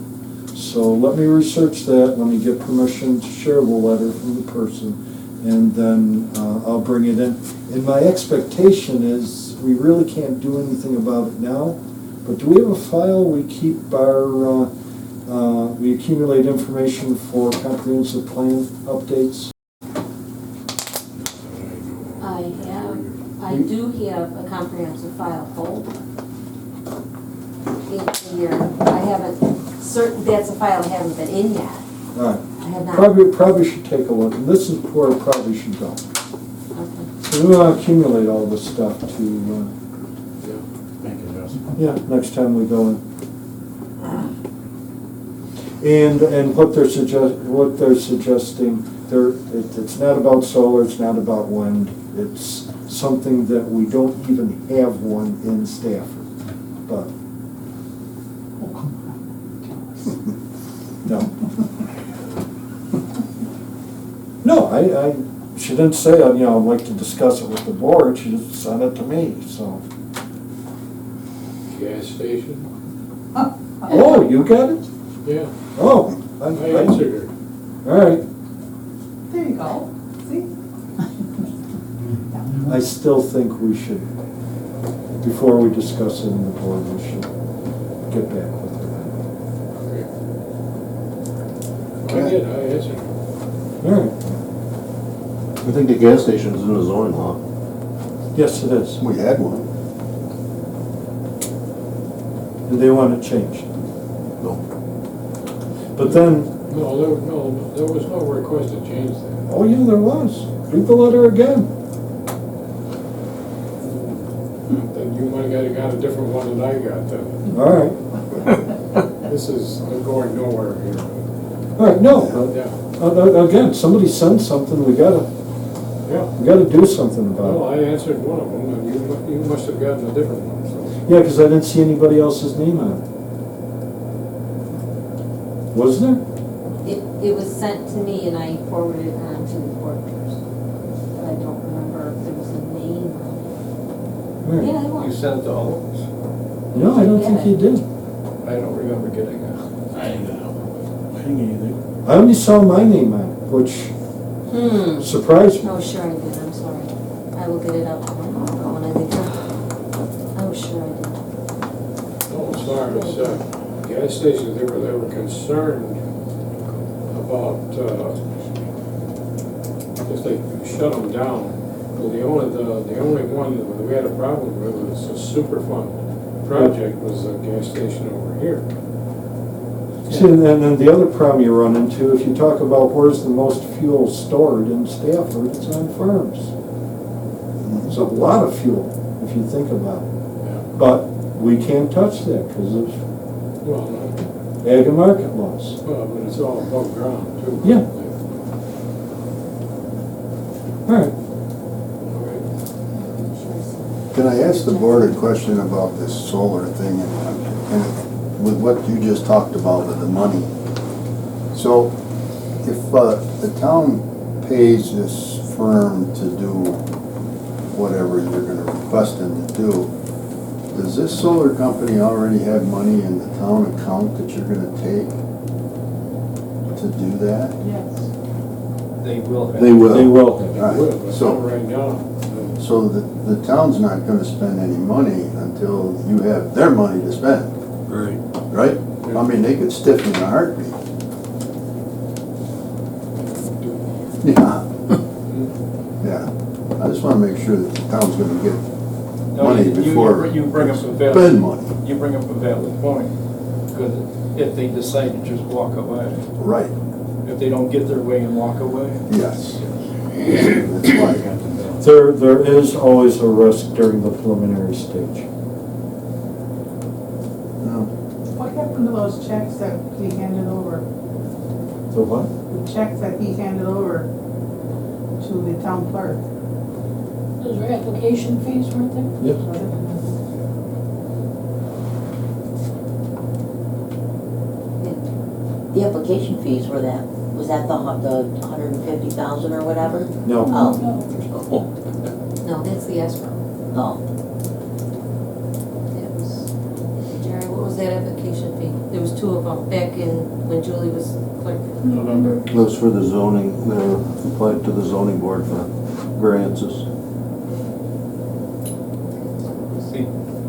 So let me research that, let me get permission to share the letter from the person, and then I'll bring it in. And my expectation is we really can't do anything about it now, but do we have a file we keep our we accumulate information for comprehensive plan updates? I do have a comprehensive file folder. In here, I haven't, that's a file I haven't been in yet. All right. I have not. Probably should take a look, and this is where it probably should go. Okay. So we want to accumulate all this stuff to, Make adjustments. yeah, next time we go in. And what they're suggesting, it's not about solar, it's not about wind, it's something that we don't even have one in Stafford, but. No. No, she didn't say, I'd like to discuss it with the board, she just sent it to me, so. Gas station? Oh, you got it? Yeah. Oh, I answered her. All right, There you go, see? I still think we should, before we discuss it in the board, we should get back with her. I did, I answered her. All right, I think the gas station's in the zoning law. yes, it is, We had one. and they want it changed. No. But then, No, there was no request to change that. oh yeah, there was. Read the letter again. Then you might have got a different one than I got then. All right, This is going nowhere here. all right, no, Yeah, again, somebody sent something, we gotta do something about well, it. I answered one of them, and you must have gotten a different one, so. Yeah, because I didn't see anybody else's name on it. Was there? It was sent to me and I forwarded it on to the board members. But I don't remember if there was a name on it. Right. Yeah, I You was. sent it to all of us. No, I don't think you did. I don't remember getting it. I didn't get anything. I only saw my name on it, which surprised me. Oh, sure I did, I'm sorry. I will get it up when I think of. Oh, sure I did. Well, as far as gas stations, they were concerned about if they shut them down. Well, the only one that we had a problem with was a Superfund project was a gas station over here. See, and then the other problem you run into, if you talk about where's the most fuel stored in Stafford, it's on farms. There's a lot of fuel, if you think about it. Yeah. But we can't touch that because of Well, ag and market laws. but it's all above ground too. Yeah. All right. Can I ask the board a question about this solar thing and with what you just talked about with the money? So if the town pays this firm to do whatever you're gonna request them to do, does this solar company already have money in the town account that you're gonna take to do that? Yes. They will have. They will. They will. It Right. will, but So- not right now. So the town's not gonna spend any money until you have their money to spend, Right. right? I mean, they could stiff you in a heartbeat. Yeah. Yeah. I just wanna make sure that the town's gonna get No, money you- before you bring up a valid. spend money. You bring up a valid point, because if they decide to just walk away, Right, if they don't get their way and walk away. yes. That's why. There is always a risk during the preliminary stage. No. What happened to those checks that he handed over? The what? The checks that he handed over to the town clerk? Those are application fees, weren't they? Yep. The application fees were that, was that the 150,000 or whatever? No. Oh, No. No, that's the escrow. oh, It was, Jerry, what was that application fee? There was two of them back in, when Julie was clerk. November. It was for the zoning, they applied to the zoning board for variances. See,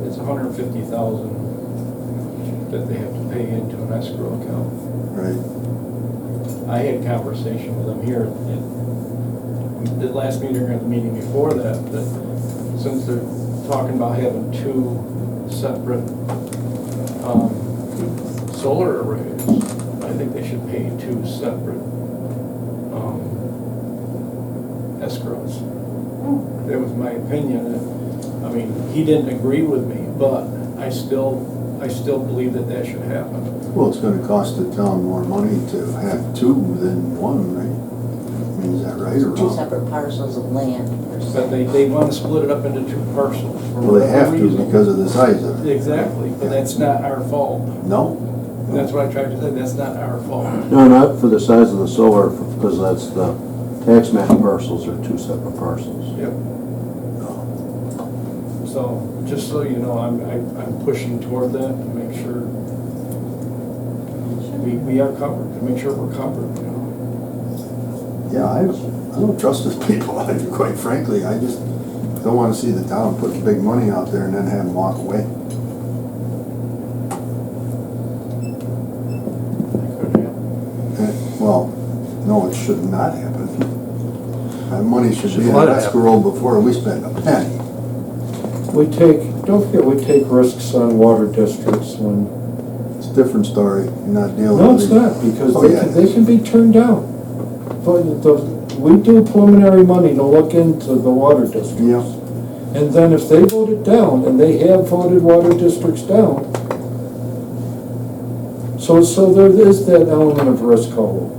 it's $150,000 that they have to pay into an escrow account. Right. I had a conversation with them here at the last meeting or at the meeting before that since they're talking about having two separate solar arrays, I think they should pay two separate escrows. That was my opinion. I mean, he didn't agree with me, but I still believe that should happen. Well, it's gonna cost the town more money to have two than one, right? I mean, is that right or two wrong? separate parcels of land. per se. But they want to split it up into two parcels for Well, they have whatever to reason. because of the size of it. Exactly, but that's not our fault. No? That's what I tried to say, that's not our fault. No, not for the size of the solar, because that's the tax map parcels are two separate parcels. Yep. So, just so you know, I'm pushing toward that to make sure we are covered, to make sure we're covered, you know. Yeah, I don't trust those people, quite frankly. I just don't want to see the town put big money out there and then have them walk away. Well, no, it should not happen. That money should be in escrow before we spend a penny. Don't forget, we take risks on water districts when, It's a different story. You're not dealing no, with it's it. not, because Oh, they yeah. they can be turned down. But we do preliminary money to look into the water districts. Yeah. And then if they vote it down, and they have voted water districts down, so there is that element of risk all.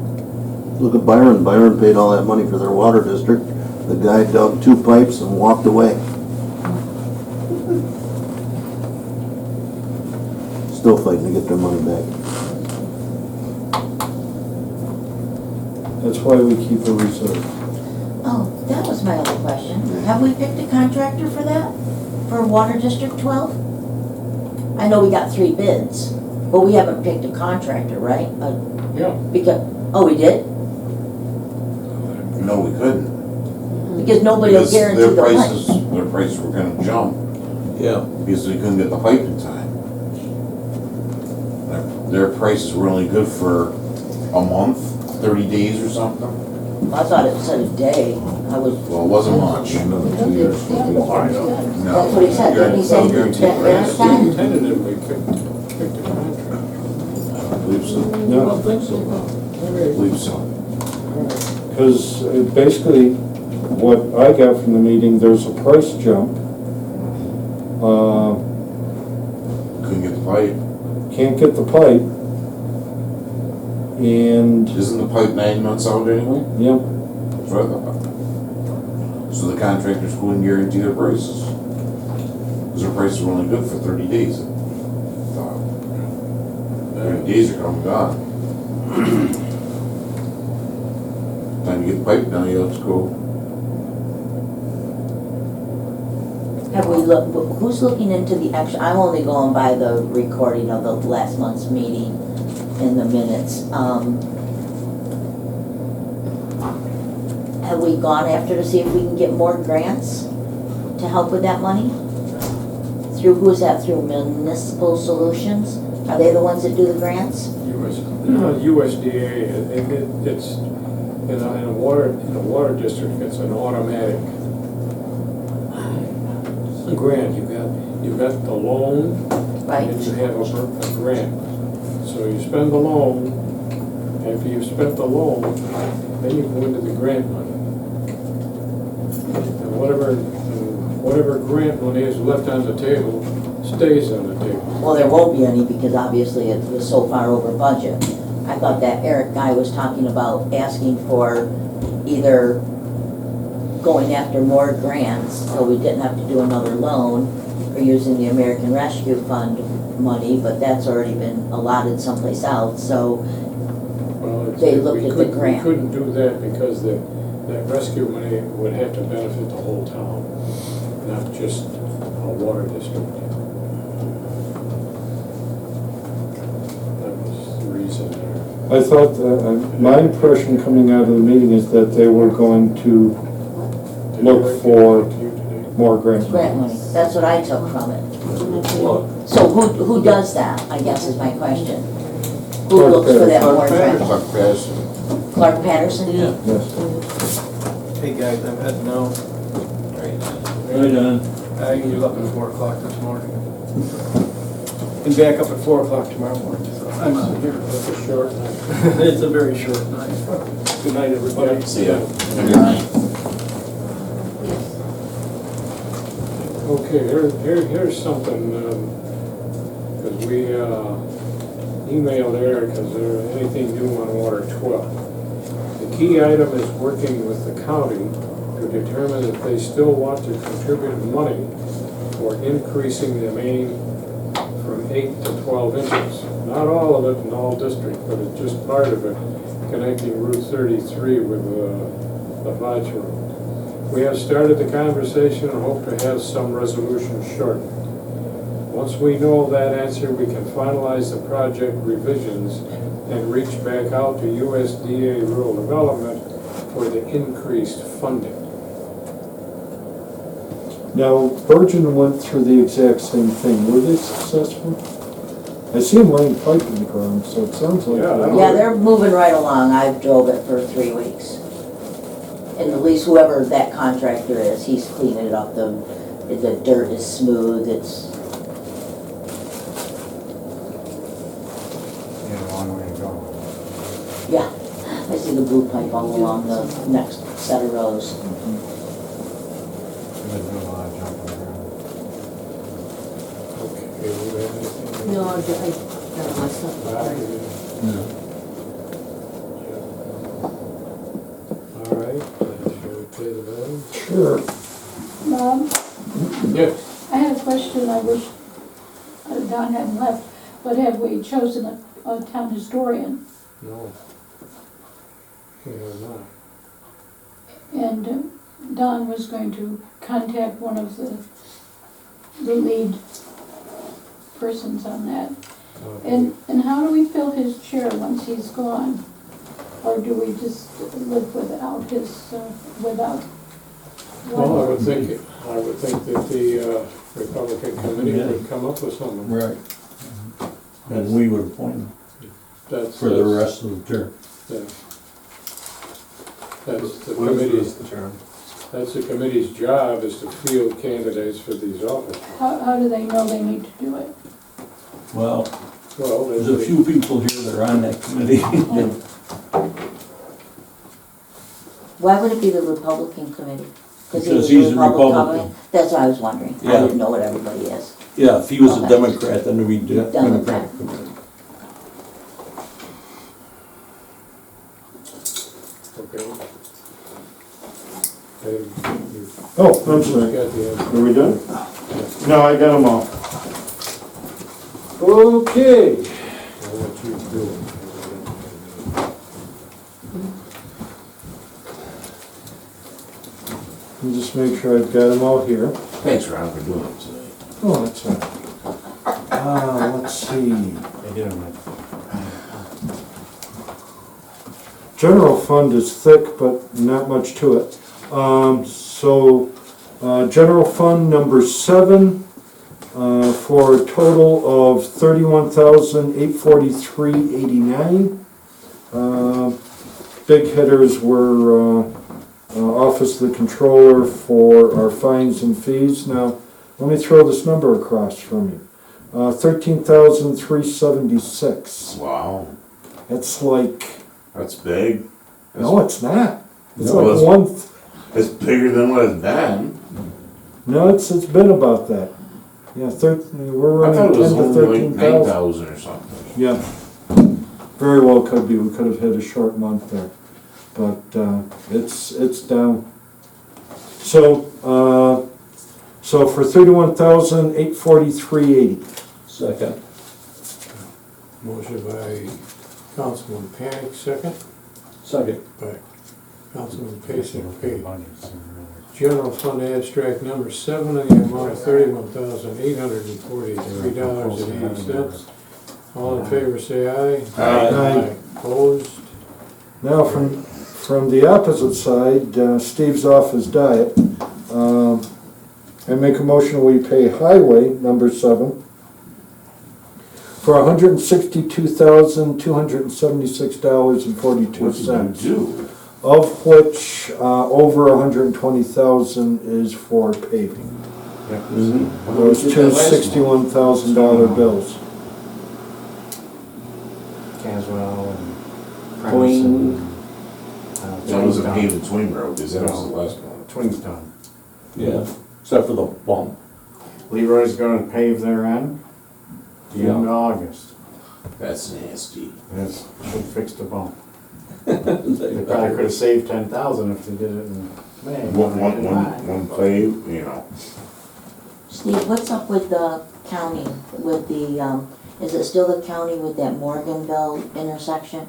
Look at Byron. Byron paid all that money for their water district. The guy dug 2 pipes and walked away. Still fighting to get their money back. That's why we keep a reserve. Oh, that was my other question. Have we picked a contractor for that? For Water District 12? I know we got 3 bids, but we haven't picked a contractor, right? Yeah. Because, oh, we did? No, we couldn't. Because nobody will Because guarantee the price. Their prices were gonna jump Yeah. because we couldn't get the pipe in time. Their prices were only good for a month, 30 days or something. I thought it said a day. I was, Well, it wasn't much. Another 2 years. No. that's what he said. Didn't he say Guaranteed that price. last time? Tentatively picked the contract. I believe so. I don't think so, no. I believe so. Because basically, what I got from the meeting, there's a price jump. Couldn't get the pipe. Can't get the pipe. And, Isn't the pipe 9 months out anyway? yeah, That's what I thought. So the contractors couldn't guarantee their prices. Because their prices were only good for 30 days. I thought. 30 days are come and gone. Time to get the pipe down, you have to go. Have we looked, who's looking into the actual, I'm only going by the recording of the last month's meeting in the minutes. Have we gone after to see if we can get more grants to help with that money? Through, who is that, through Municipal Solutions? Are they the ones that do the grants? USDA, it's, in a water district, it's an automatic grant. You've got the loan, Right. and you have a grant. So you spend the loan, after you've spent the loan, then you go into the grant money. And whatever grant money is left on the table, stays on the table. Well, there won't be any because obviously it was so far over budget. I thought that Eric guy was talking about asking for either going after more grants, so we didn't have to do another loan, or using the American Rescue Fund money, but that's already been allotted someplace else, so Well, they looked at the grant. We couldn't do that because that rescue money would have to benefit the whole town, not just a water district. That was the reason there. I thought, my impression coming out of the meeting is that they were going to look for more grants. grant money, that's what I took from it. Look, So who does that, I guess is my question? Who Clark looks for that more Clark grant? Patterson. Clark Patterson? yeah. Yes. Hey guys, I'm heading now. Right on. I can get up at 4 o'clock this morning. And back up at 4 o'clock tomorrow morning, so I'm out of here. It's a short night. It's a very short night. Good night, everybody. See ya. Okay, here's something, because we emailed Eric, is there anything new on Water 12? The key item is working with the county to determine if they still want to contribute money for increasing the main from 8 to 12 inches. Not all of it in all districts, but it's just part of it, connecting Route 33 with the Vodge Road. We have started the conversation and hope to have some resolution shortly. Once we know that answer, we can finalize the project revisions and reach back out to USDA Rural Development for the increased funding. Now, Virgin went through the exact same thing. Were they successful? I see them laying pipe in the ground, so it sounds like. Yeah, Yeah, they're moving right along. I've drove it for 3 weeks. And at least whoever that contractor is, he's cleaning it up. The dirt is smooth, it's, Yeah, a long way to go. yeah. I see the blue pipe all along the next set of rows. They've been doing a lot of jumping around. Okay, you have anything? No, I got my stuff. All right, shall we pay the bill? Sure. Bob, Yes. I had a question, I wish Don hadn't left, but have we chosen a town historian? No. We have not. And Don was going to contact one of the lead persons on that. And how do we fill his chair once he's gone? Or do we just live without his, without? Well, I would think that the Republican committee would come up with something. Right. And we would appoint them That's, for the rest of the term. yeah. That's the committee's, that's the committee's job, is to field candidates for these offices. How do they know they need to do it? Well, Well, there's a few people here that are on that committee. Why would it be the Republican committee? Because he's a Republican. That's what I was wondering. I Yeah. didn't know what everybody is. Yeah, if he was a Okay. Democrat, then we'd do Democrat committee. Okay. Hey, you- Oh, I'm who's sorry. got the answer? Are we done? No, I got them all. Okay. I'll let you do it. Let me just make sure I've got them all here. Thanks, Ron, for doing it today. Oh, that's all right. Let's see. They did them General fund is thick, but not much to it. General fund number 7, for a total of $31,843.89. Big hitters were Office of the Controller for our fines and fees. Now, let me throw this number across from you. $13,376. Wow, That's like, that's big. no, it's not. It's No, like it's- one. It's bigger than what it's been. No, it's been about that. Yeah, we're I thought running it was 10 to only like 13,000. 9,000 or something. Yeah, very well could be. We could have hit a short month there, but it's down. So for $31,843.80. Second. Motion by Councilman Panic, second Second. by Councilman Look Pacek. at the budgets and really- General fund abstract number 7 in the amount of $31,843.80. All in favor, say aye. Aye. Opposed? Now, from the opposite side, Steve's off his diet. I make a motion, we pay highway number 7 for $162,276.42. Do. Of which, over 120,000 is for paving. Yeah. Those two $61,000 bills. Caswell and Boing. Prentice That was a Twingstown. paved Twin Road, because that was the last one. Twingstown. Yeah, except for the bump. Leroy's gonna pave their end, the end of August. That's nasty. Yes, should fix the bump. They probably could have saved 10,000 if they did it in May. One pave, you know. Steve, what's up with the county, with the, is it still the county with that Morganville intersection?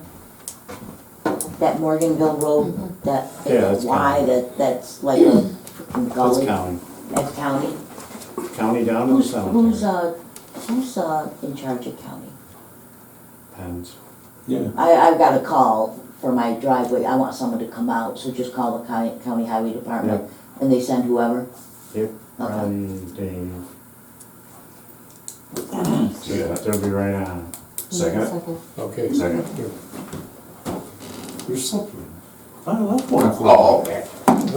That Morganville road, that Yeah, that's wide, that's like a freaking That's gully? county. That's county? County down to the Who's cemetery. in charge of county? Depends. Yeah. I've got a call for my driveway, I want someone to come out, so just call the county highway department, and they send whoever? Yep, Okay. probably Dave. Yeah, they'll be right on. Second? Okay. Second. You're something. I love one. Oh,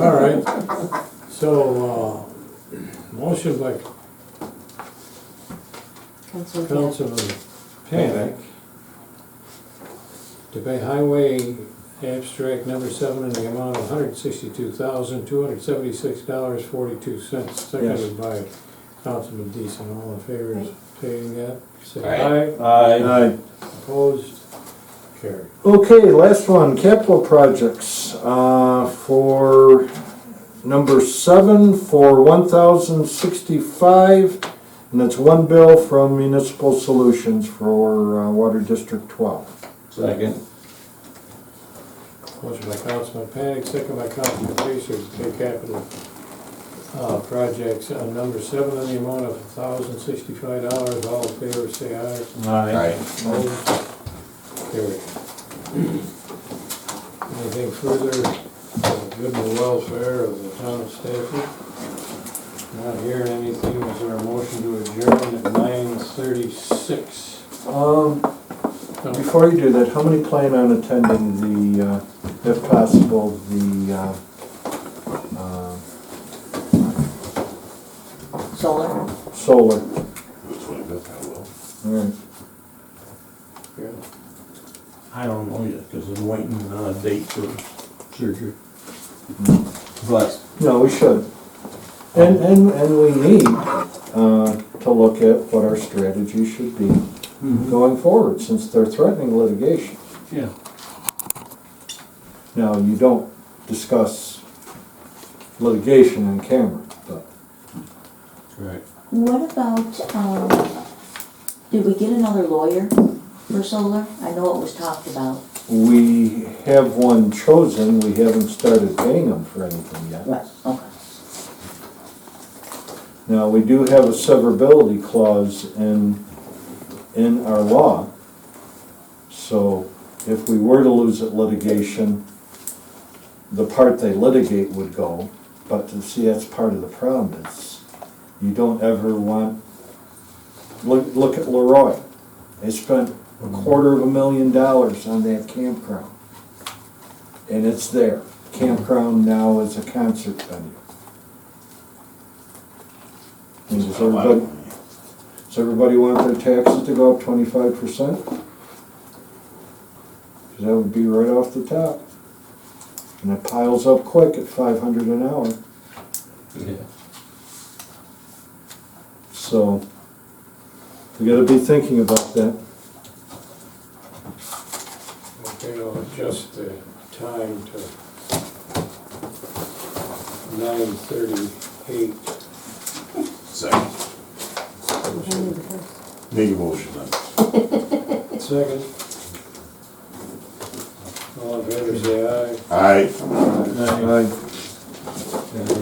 All right, so, motion by Councilman Panic to pay highway abstract number 7 in the amount of $162,276.42, seconded by Councilman Deason. All in favor of paying that, say aye. Aye. Opposed? Carried. Okay, last one, capital projects, for number 7 for 1,065, and that's one bill from Municipal Solutions for Water District 12. Second. Motion by Councilman Panic, second by Councilman Pacer to pay capital projects on number 7 in the amount of $1,065. All in favor, say aye. Aye. Opposed? Carried. Anything further for the good and welfare of the town of Stafford? Not hearing anything, is there a motion to adjourn at 9:36? Before you do that, how many plan on attending the, if possible, the, Solar? solar? Looks like that, I will. All right. I don't know yet, because I'm waiting on a date for surgery. But No, we should. And we need, to look at what our strategy should be going forward, since they're threatening litigation. yeah, Now, you don't discuss litigation on camera, but right. What about, did we get another lawyer for solar? I know it was talked about. we have one chosen, we haven't started paying them for anything yet. Right, okay. Now, we do have a severability clause in our law. So if we were to lose at litigation, the part they litigate would go. But to see, that's part of the problem, is you don't ever want, look at Leroy. They spent $250,000 on that campground. And it's there. Campground now is a concert venue. And does everybody want their taxes to go up 25%? Because that would be right off the top. And it piles up quick at $500 an hour. Yeah. So, we gotta be thinking about that. Okay, I'll adjust the time to 9:38. Second. Make a motion then. Second. All in favor, say aye. Aye. Aye. And